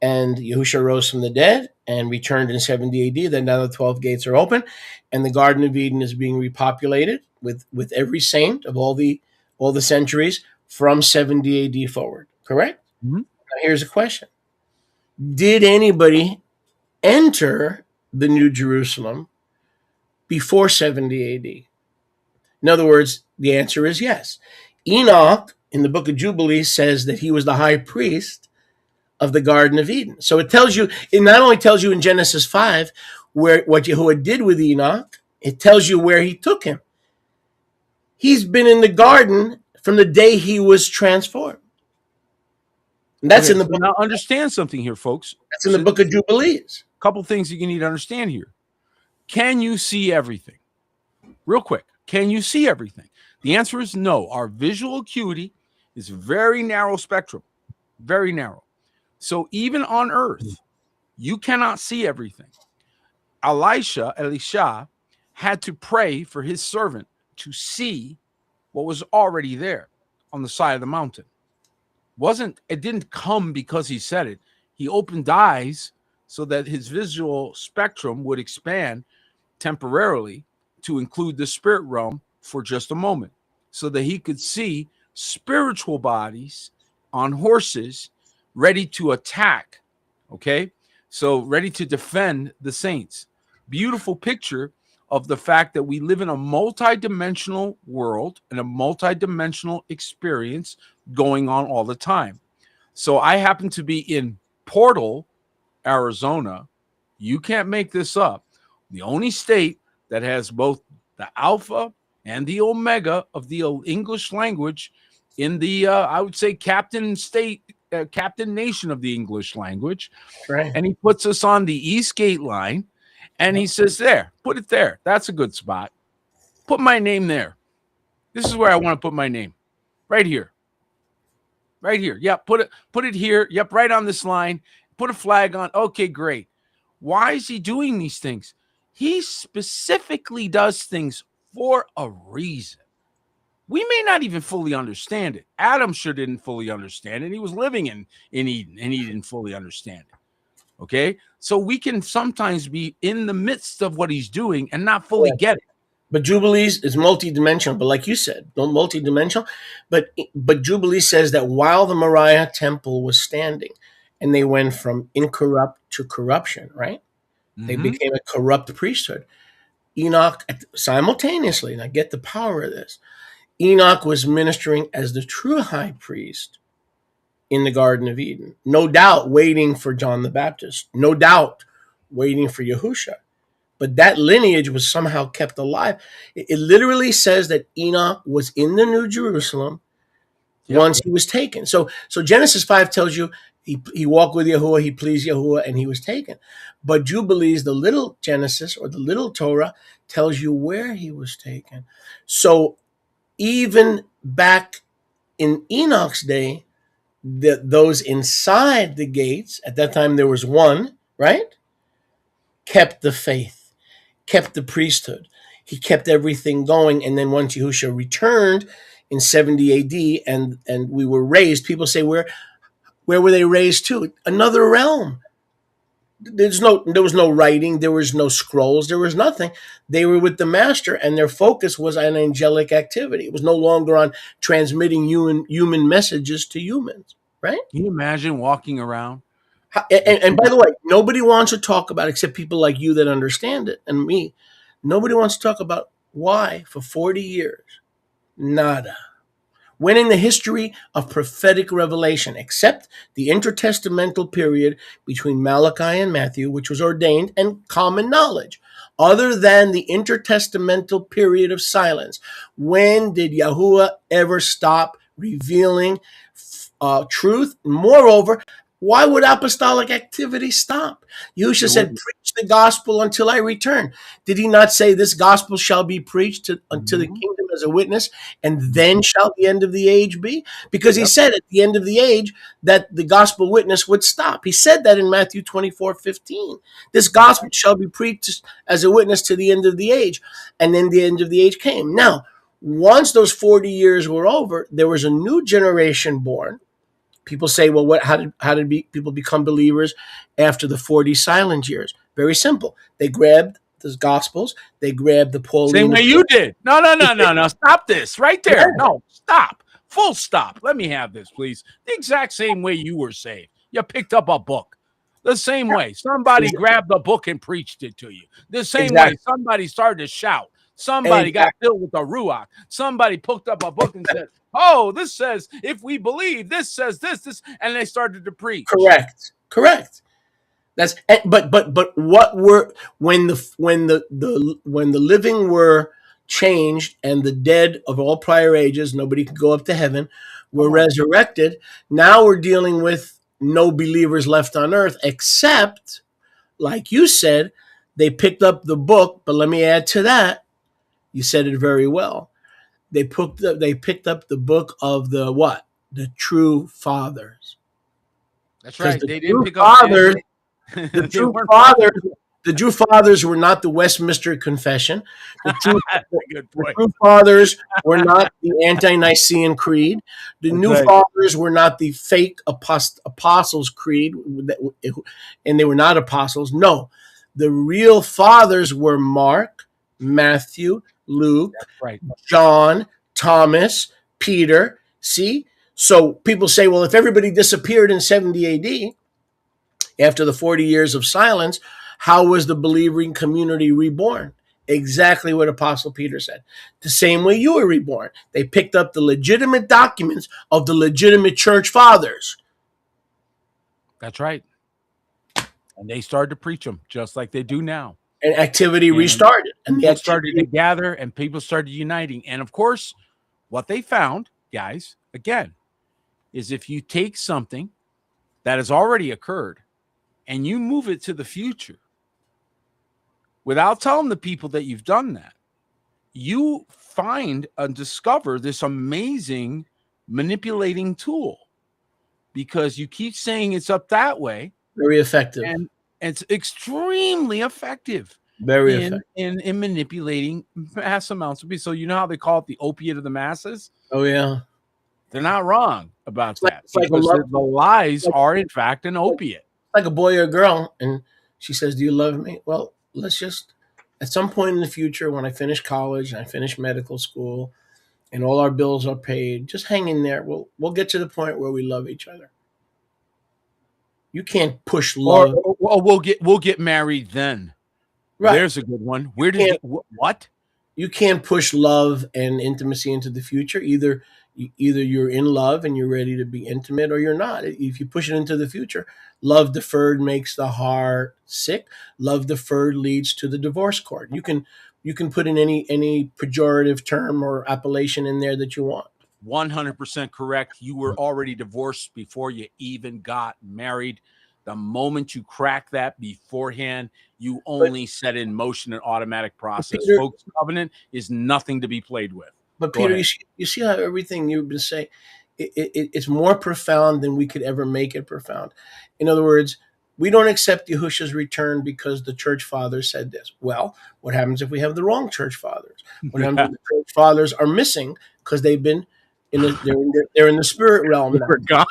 and Yahushua rose from the dead and returned in 70 AD, then now the 12 gates are open, and the Garden of Eden is being repopulated with every saint of all the centuries from 70 AD forward, correct? Mm-hmm. Now here's a question. Did anybody enter the New Jerusalem before 70 AD? In other words, the answer is yes. Enoch, in the book of Jubilees, says that he was the high priest of the Garden of Eden. So it not only tells you in Genesis 5 what Yahuwah did with Enoch, it tells you where he took him. He's been in the garden from the day he was transformed. And that's in the book. Now understand something here, folks. That's in the book of Jubilees. A couple things that you need to understand here. Can you see everything? Real quick. Can you see everything? The answer is no. Our visual acuity is very narrow spectrum, very narrow. So even on earth, you cannot see everything. Elisha had to pray for his servant to see what was already there on the side of the mountain. It didn't come because he said it. He opened eyes so that his visual spectrum would expand temporarily to include the spirit realm for just a moment, so that he could see spiritual bodies on horses ready to attack. Okay, so ready to defend the saints. Beautiful picture of the fact that we live in a multi-dimensional world and a multi-dimensional experience going on all the time. So I happen to be in Portal, Arizona. You can't make this up. The only state that has both the alpha and the omega of the English language in the, I would say, captain nation of the English language. Right. And he puts us on the East Gate line, and he says, there, put it there. That's a good spot. Put my name there. This is where I want to put my name. Right here. Right here. Yep, put it here. Yep, right on this line. Put a flag on. Okay, great. Why is he doing these things? He specifically does things for a reason. We may not even fully understand it. Adam sure didn't fully understand it. He was living in Eden, and he didn't fully understand it. Okay? So we can sometimes be in the midst of what he's doing and not fully get it. But Jubilees is multidimensional. But like you said, multidimensional. But Jubilees says that while the Moriah temple was standing, and they went from incorrupt to corruption, right? They became a corrupt priesthood. Enoch, simultaneously, and I get the power of this, Enoch was ministering as the true high priest in the Garden of Eden. No doubt waiting for John the Baptist. No doubt waiting for Yahusha. But that lineage was somehow kept alive. It literally says that Enoch was in the New Jerusalem once he was taken. So Genesis 5 tells you He walked with Yahuwah, he pleased Yahuwah, and he was taken. But Jubilees, the little Genesis or the little Torah, tells you where he was taken. So even back in Enoch's day, those inside the gates, at that time there was one, right? Kept the faith, kept the priesthood. He kept everything going. And then once Yahushua returned in 70 AD and we were raised, people say, where were they raised to? Another realm. There was no writing, there was no scrolls, there was nothing. They were with the master, and their focus was on angelic activity. It was no longer on transmitting human messages to humans, right? Can you imagine walking around? And by the way, nobody wants to talk about, except people like you that understand it, and me, nobody wants to talk about why for 40 years, nada. When in the history of prophetic revelation, except the intertestamental period between Malachi and Matthew, which was ordained and common knowledge, other than the intertestamental period of silence, when did Yahuwah ever stop revealing truth? Moreover, why would apostolic activity stop? Yahushua said, preach the gospel until I return. Did he not say this gospel shall be preached unto the kingdom as a witness, and then shall the end of the age be? Because he said at the end of the age that the gospel witness would stop. He said that in Matthew 24:15. This gospel shall be preached as a witness to the end of the age. And then the end of the age came. Now, once those 40 years were over, there was a new generation born. People say, well, how did people become believers after the 40 silent years? Very simple. They grabbed the Gospels. They grabbed the Pauline. Same way you did. No. Stop this right there. No, stop. Full stop. Let me have this, please. The exact same way you were saved. You picked up a book. The same way. Somebody grabbed the book and preached it to you. The same way. Somebody started to shout. Somebody got filled with the Ruach. Somebody picked up a book and said, oh, this says, if we believe, this says this, and they started to preach. Correct. That's but what were when the living were changed and the dead of all prior ages, nobody could go up to heaven, were resurrected. Now we're dealing with no believers left on earth, except, like you said, they picked up the book. But let me add to that. You said it very well. They picked up the book of the what? The true fathers. That's right. They didn't pick up fathers. The true fathers were not the Westminster Confession. The true fathers were not the Ante-Nicene Creed. The new fathers were not the fake Apostles' Creed, and they were not apostles. No, the real fathers were Mark, Matthew, Luke, John, Thomas, Peter. See? So people say, well, if everybody disappeared in 70 AD, after the 40 years of silence, how was the believing community reborn? Exactly what Apostle Peter said. The same way you were reborn. They picked up the legitimate documents of the legitimate church fathers. That's right. And they started to preach them just like they do now. And activity restarted. And they started to gather and people started uniting. And of course, what they found, guys, again, is if you take something that has already occurred and you move it to the future without telling the people that you've done that, you find and discover this amazing manipulating tool because you keep saying it's up that way. Very effective. And it's extremely effective. Very effective. In manipulating mass amounts of people. So you know how they call it the opiate of the masses? Oh, yeah. They're not wrong about that. The lies are, in fact, an opiate. Like a boy or a girl, and she says, do you love me? Well, let's just, at some point in the future, when I finish college and I finish medical school and all our bills are paid, just hang in there. We'll get to the point where we love each other. You can't push love. Or we'll get married then. Right. There's a good one. Where did what? You can't push love and intimacy into the future. Either you're in love and you're ready to be intimate, or you're not. If you push it into the future, love deferred makes the heart sick. Love deferred leads to the divorce court. You can put in any pejorative term or appellation in there that you want. 100% correct. You were already divorced before you even got married. The moment you crack that beforehand, you only set in motion an automatic process. Peter, Folks, covenant is nothing to be played with. but Go Peter, ahead. you see how everything you've been saying, it's more profound than we could ever make it profound. In other words, we don't accept Yahushua's return because the church fathers said this. Well, what happens if we have the wrong church fathers? What happens if the church fathers are missing because they've been they're in the spirit realm now? We're gone.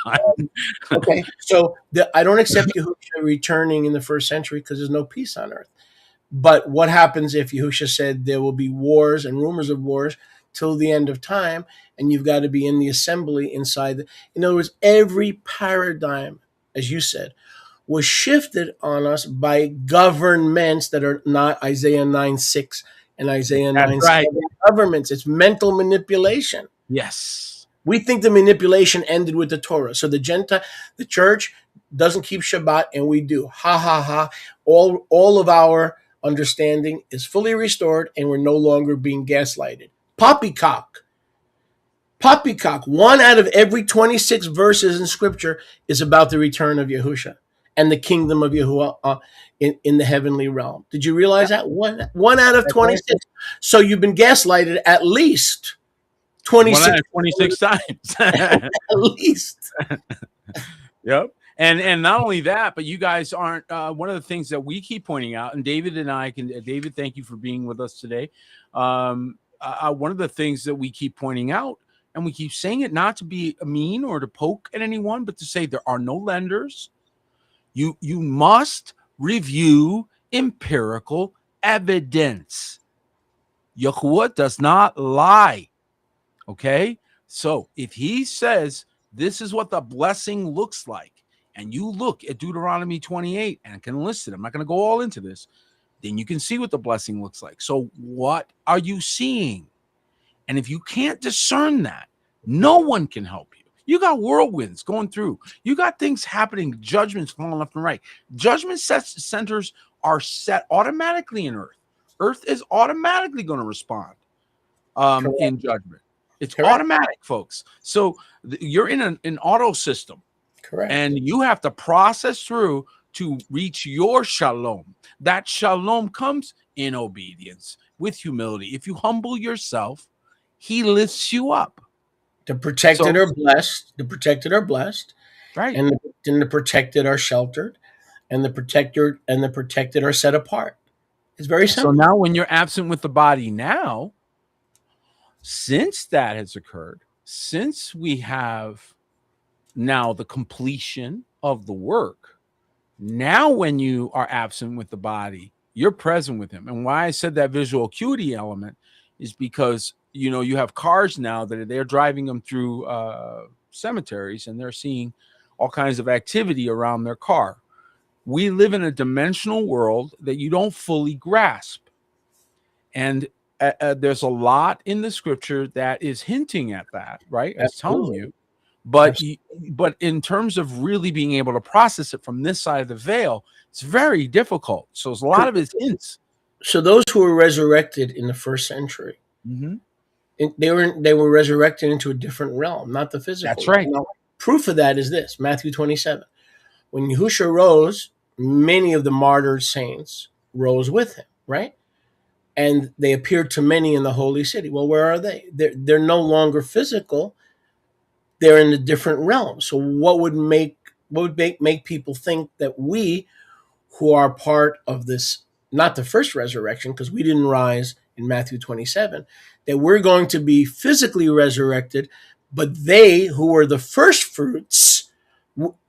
Okay, so I don't accept Yahushua returning in the first century because there's no peace on earth. But what happens if Yahushua said there will be wars and rumors of wars till the end of time, and you've got to be in the assembly inside? In other words, every paradigm, as you said, was shifted on us by governments that are not Isaiah 9:6 and Isaiah 9:7 right. governments. It's mental manipulation. Yes. We think the manipulation ended with the Torah. So the church doesn't keep Shabbat, and we do. Ha ha ha. All of our understanding is fully restored, and we're no longer being gaslighted. Poppycock. Poppycock. 1 out of every 26 verses in Scripture is about the return of Yahushua and the kingdom of Yahuwah in the heavenly realm. Did you realize that? One out of 26. Right. So you've been gaslighted at least 26 times. At least. Yep. And not only that, but you guys aren't one of the things that we keep pointing out, and David and I can, David, thank you for being with us today. One of the things that we keep pointing out, and we keep saying it not to be mean or to poke at anyone, but to say there are no lenders. You must review empirical evidence. Yahuwah does not lie. Okay? So if he says this is what the blessing looks like, and you look at Deuteronomy 28 and can list it, I'm not going to go all into this, then you can see what the blessing looks like. So what are you seeing? And if you can't discern that, no one can help you. You got whirlwinds going through. You got things happening, judgments falling left and right. Judgment centers are set automatically in Earth. Earth is automatically going to respond in judgment. It's Correct. Automatic, folks. So you're in an auto system. Correct. And you have to process through to reach your shalom. That shalom comes in obedience, with humility. If you humble yourself, he lifts you up. The protected are blessed. The protected are blessed. Right. And the protected are sheltered. And the protected are set apart. It's very simple. So now when you're absent with the body now, since that has occurred, since we have now the completion of the work, now when you are absent with the body, you're present with him. And why I said that visual acuity element is because, you know, you have cars now that they're driving them through cemeteries, and they're seeing all kinds of activity around their car. We live in a dimensional world that you don't fully grasp. And there's a lot in the scripture that is hinting at that, right? It's telling you. But in terms of really being able to process it from this side of the veil, it's very difficult. So there's a lot of his hints. So those who were resurrected in the first century, they were resurrected into a different realm, not the physical. That's right. Now, proof of that is this: Matthew 27. When Yahushua rose, many of the martyred saints rose with him, right? And they appeared to many in the holy city. Well, where are they? They're no longer physical. They're in a different realm. So what would make people think that we, who are part of this, not the first resurrection, because we didn't rise in Matthew 27, that we're going to be physically resurrected, but they who were the first fruits,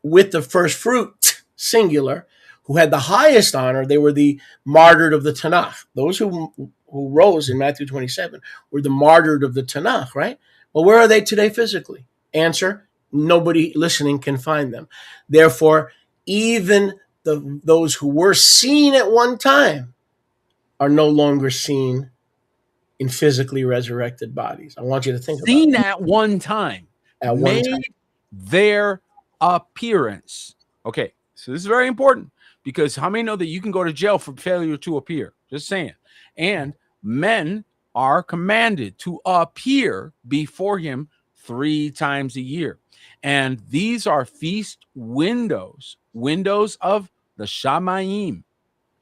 with the first fruit, singular, who had the highest honor, they were the martyred of the Tanakh. Those who rose in Matthew 27 were the martyred of the Tanakh, right? Well, where are they today physically? Answer: nobody listening can find them. Therefore, even those who were seen at one time are no longer seen in physically resurrected bodies. I want you to think about it. Seen at one time. At one time. Their appearance. Okay, so this is very important, because how many know that you can go to jail for failure to appear? Just saying. And men are commanded to appear before him 3 times a year. And these are feast windows, windows of the Shamayim.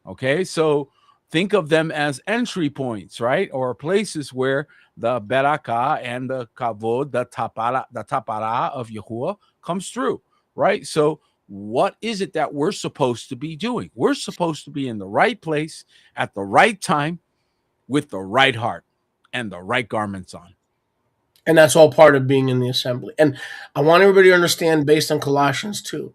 Okay, so think of them as entry points, right? Or places where the Berakah and the Kavod, the tapara of Yahuwah comes through, right? So what is it that we're supposed to be doing? We're supposed to be in the right place at the right time with the right heart and the right garments on. And that's all part of being in the assembly. And I want everybody to understand, based on Colossians 2,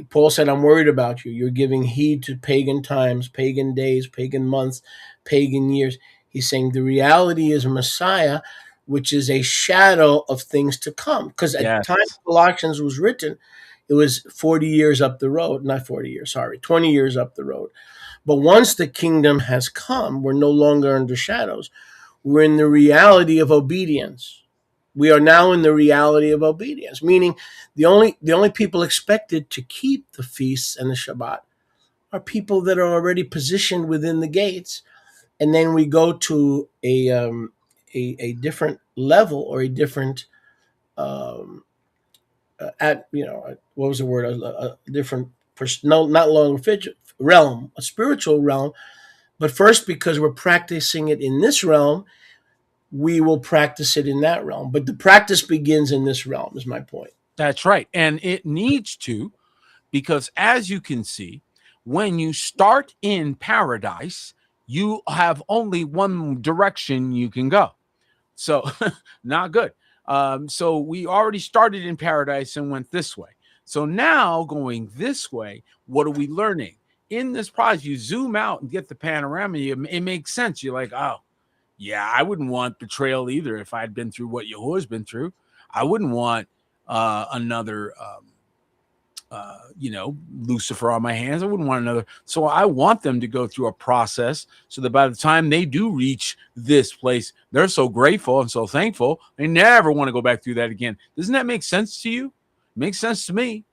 Paul said, I'm worried about you. You're giving heed to pagan times, pagan days, pagan months, pagan years. He's saying the reality is Messiah, which is a shadow of things to come. Because at the time Colossians was written, it was 40 years up the road. Not 40 years, sorry, 20 years up the road. But once the kingdom has come, we're no longer under shadows. We're in the reality of obedience. We are now in the reality of obedience, meaning the only people expected to keep the feasts and the Shabbat are people that are already positioned within the gates. And then we go to a different level, or a different what was the word? A different not long realm, a spiritual realm. But first, because we're practicing it in this realm, we will practice it in that realm. But the practice begins in this realm, is my point. That's right. And it needs to, because as you can see, when you start in paradise, you have only one direction you can go. So not good. So we already started in paradise and went this way. So now going this way, what are we learning? In this process, you zoom out and get the panorama. It makes sense. You're like, oh, yeah, I wouldn't want betrayal either if I'd been through what Yahuwah's been through. I wouldn't want another, Lucifer on my hands. I wouldn't want another. So I want them to go through a process so that by the time they do reach this place, they're so grateful and so thankful, they never want to go back through that again. Doesn't that make sense to you? It makes sense to me.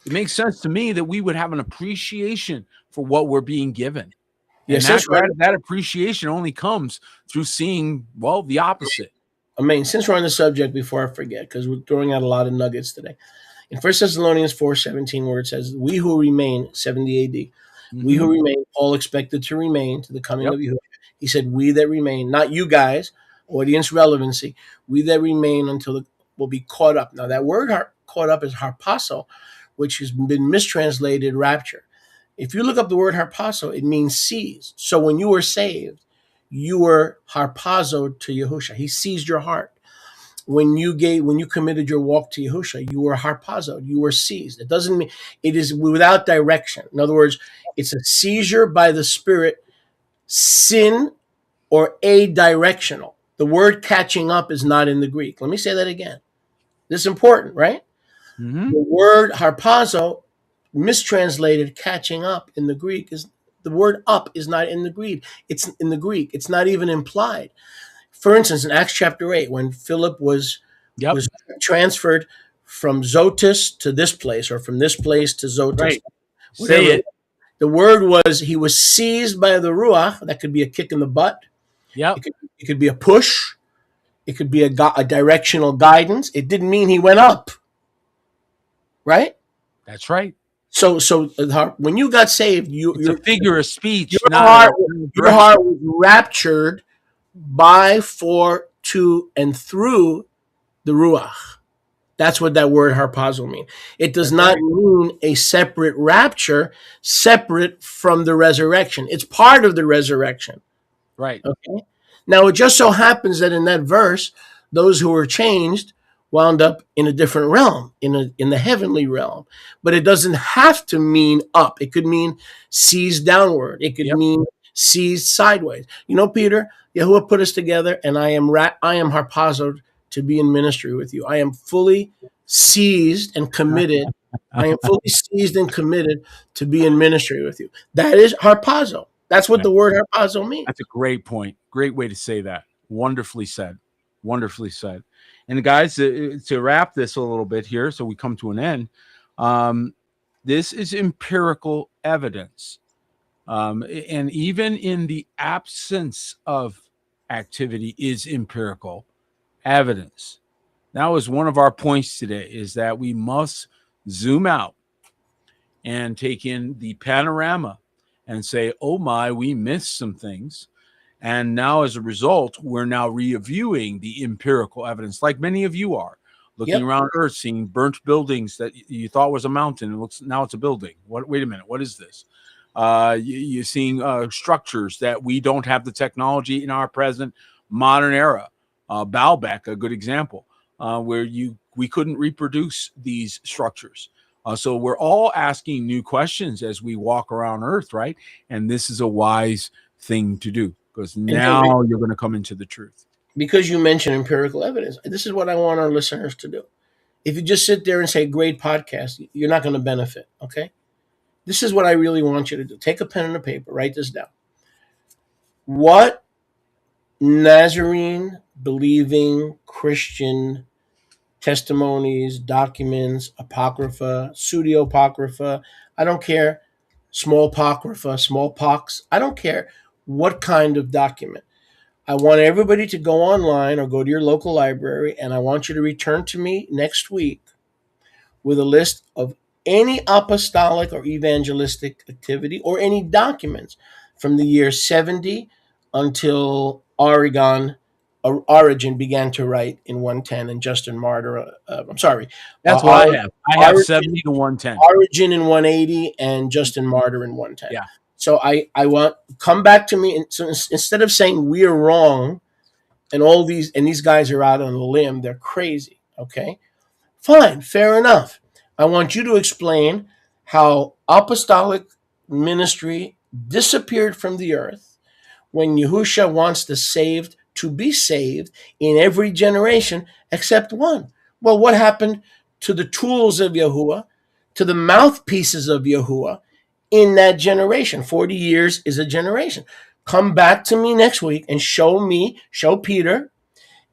It makes sense to me that we would have an appreciation for what we're being given. Yes, and that appreciation only comes through seeing, well, the opposite. I mean, since we're on the subject, before I forget, because we're throwing out a lot of nuggets today. In 1 Thessalonians 4:17, where it says, we who remain, 70 AD, we who remain, Paul expected to remain to the coming of Yahuwah. He said, we that remain, not you guys, audience relevancy, we that remain until will be caught up. Now, that word caught up is harpazo, which has been mistranslated rapture. If you look up the word harpazo, it means seized. So when you were saved, you were harpazoed to Yahusha. He seized your heart. When you committed your walk to Yahusha, you were harpazoed. You were seized. It doesn't mean it is without direction. In other words, it's a seizure by the Spirit, sin, or a-directional. The word catching up is not in the Greek. Let me say that again. This is important, right? The word harpazo, mistranslated catching up in the Greek, is the word up is not in the Greek. It's in the Greek. It's not even implied. For instance, in Acts chapter 8, when Philip was transferred from Zotis to this place, or from this place to Zotis, right. Say it. The word was he was seized by the Ruach. That could be a kick in the butt. Yep. It could be a push. It could be a directional guidance. It didn't mean he went up. Right? That's right. So when you got saved, it's a figure of speech. Your heart was raptured by, for, to, and through the Ruach. That's what that word harpazo means. It does not mean a separate rapture, separate from the resurrection. It's part of the resurrection. Right. Okay. Now, it just so happens that in that verse, those who were changed wound up in a different realm, in the heavenly realm. But it doesn't have to mean up. It could mean seized downward. It could mean seized sideways. You know, Peter, Yahuwah put us together, and I am harpazoed to be in ministry with you. I am fully seized and committed. I am fully seized and committed to be in ministry with you. That is harpazo. That's what the word harpazo means. That's a great point. Great way to say that. Wonderfully said. Wonderfully said. And guys, to wrap this a little bit here, so we come to an end, this is empirical evidence. And even in the absence of activity is empirical evidence. That was one of our points today, is that we must zoom out and take in the panorama and say, oh my, we missed some things. And now as a result, we're now reviewing the empirical evidence, like many of you are, looking Yep. around Earth, seeing burnt buildings that you thought was a mountain. It looks, now it's a building. What? Wait a minute. What is this? You're seeing structures that we don't have the technology in our present modern era. Baalbek, a good example, where we couldn't reproduce these structures. So we're all asking new questions as we walk around Earth, right? And this is a wise thing to do, because now you're going to come into the truth. Because you mentioned empirical evidence, this is what I want our listeners to do. If you just sit there and say, great podcast, you're not going to benefit, okay? This is what I really want you to do. Take a pen and a paper, write this down. What Nazarene believing Christian testimonies, documents, apocrypha, pseudo-apocrypha, I don't care, small apocrypha, smallpox, I don't care what kind of document. I want everybody to go online or go to your local library, and I want you to return to me next week with a list of any apostolic or evangelistic activity or any documents from the year 70 until Origen began to write in 110, and Justin Martyr, That's what I have. I have 70 to 110. Origen in 180 and Justin Martyr in 110. Yeah. So I want, come back to me. And so instead of saying we're wrong and all these, and these guys are out on a limb, they're crazy. Okay, fine, fair enough. I want you to explain how apostolic ministry disappeared from the earth when Yahusha wants the saved to be saved in every generation except one. Well, what happened to the tools of Yahuwah, to the mouthpieces of Yahuwah in that generation? 40 years is a generation. Come back to me next week and show Peter,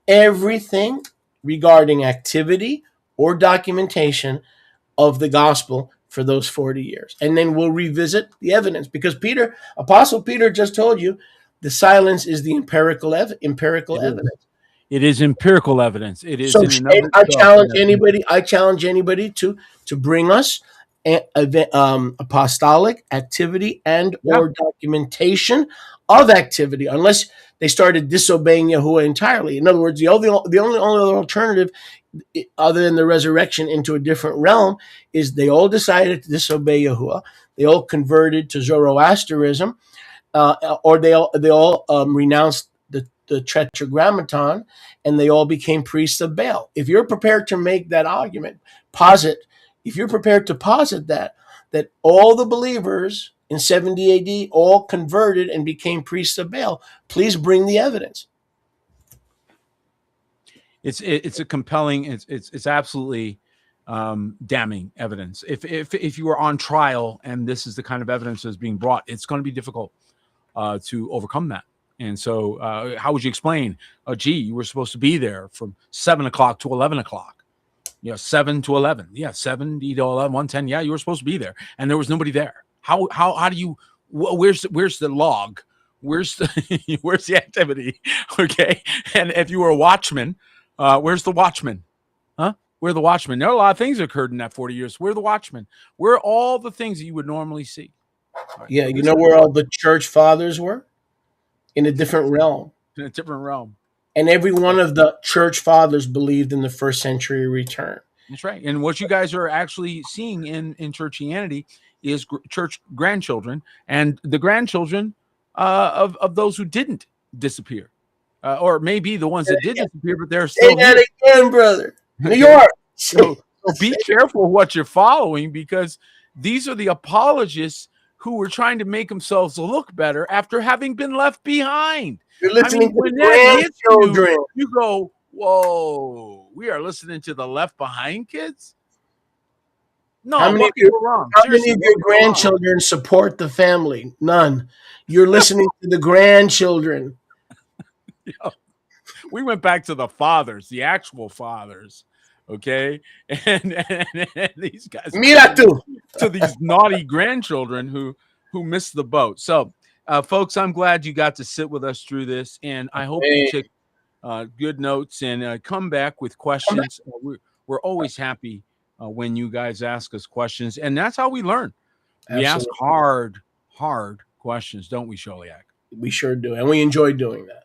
everything regarding activity or documentation of the gospel for those 40 years. And then we'll revisit the evidence, because Apostle Peter just told you the silence is the empirical evidence. It is empirical evidence. It is. So I challenge anybody to bring us apostolic activity and or documentation of activity, unless they started disobeying Yahuwah entirely. In other words, the only other alternative, other than the resurrection into a different realm, is they all decided to disobey Yahuwah. They all converted to Zoroastrianism, or they all renounced the Tetragrammaton, and they all became priests of Baal. If you're prepared to make that argument, posit that all the believers in 70 AD all converted and became priests of Baal, please bring the evidence. It's a compelling, it's absolutely damning evidence. If you are on trial and this is the kind of evidence that's being brought, it's going to be difficult to overcome that. And so how would you explain, you were supposed to be there from 7 o'clock to 11 o'clock. 7 to 11. 70 to 11, 110. Yeah, you were supposed to be there, and there was nobody there. How do you? Where's the log? Where's the activity? Okay, and if you were a watchman, where's the watchman? Huh? Where are the watchmen? There are a lot of things that occurred in that 40 years. Where are the watchmen? Where are all the things that you would normally see? Right. Yeah, you know where all the church fathers were? In a different realm. In a different realm. And every one of the church fathers believed in the first century return. That's right. And what you guys are actually seeing in churchianity is church grandchildren, and the grandchildren of those who didn't disappear, or maybe the ones that did disappear, but they're still here. Say that again, brother. New York. So be careful what you're following, because these are the apologists who were trying to make themselves look better after having been left behind. You're listening to grandchildren. You go, whoa, we are listening to the Left Behind kids? No, how many of your grandchildren support the family? None. You're listening to the grandchildren. We went back to the fathers, the actual fathers. Okay, and these guys to these naughty grandchildren who missed the boat. So, folks, I'm glad you got to sit with us through this, and I hope you good notes, and come back with questions. We're always happy when you guys ask us questions, and that's how we learn. We ask Absolutely. hard questions, don't we, Sholiak? We sure do. And we enjoy doing that.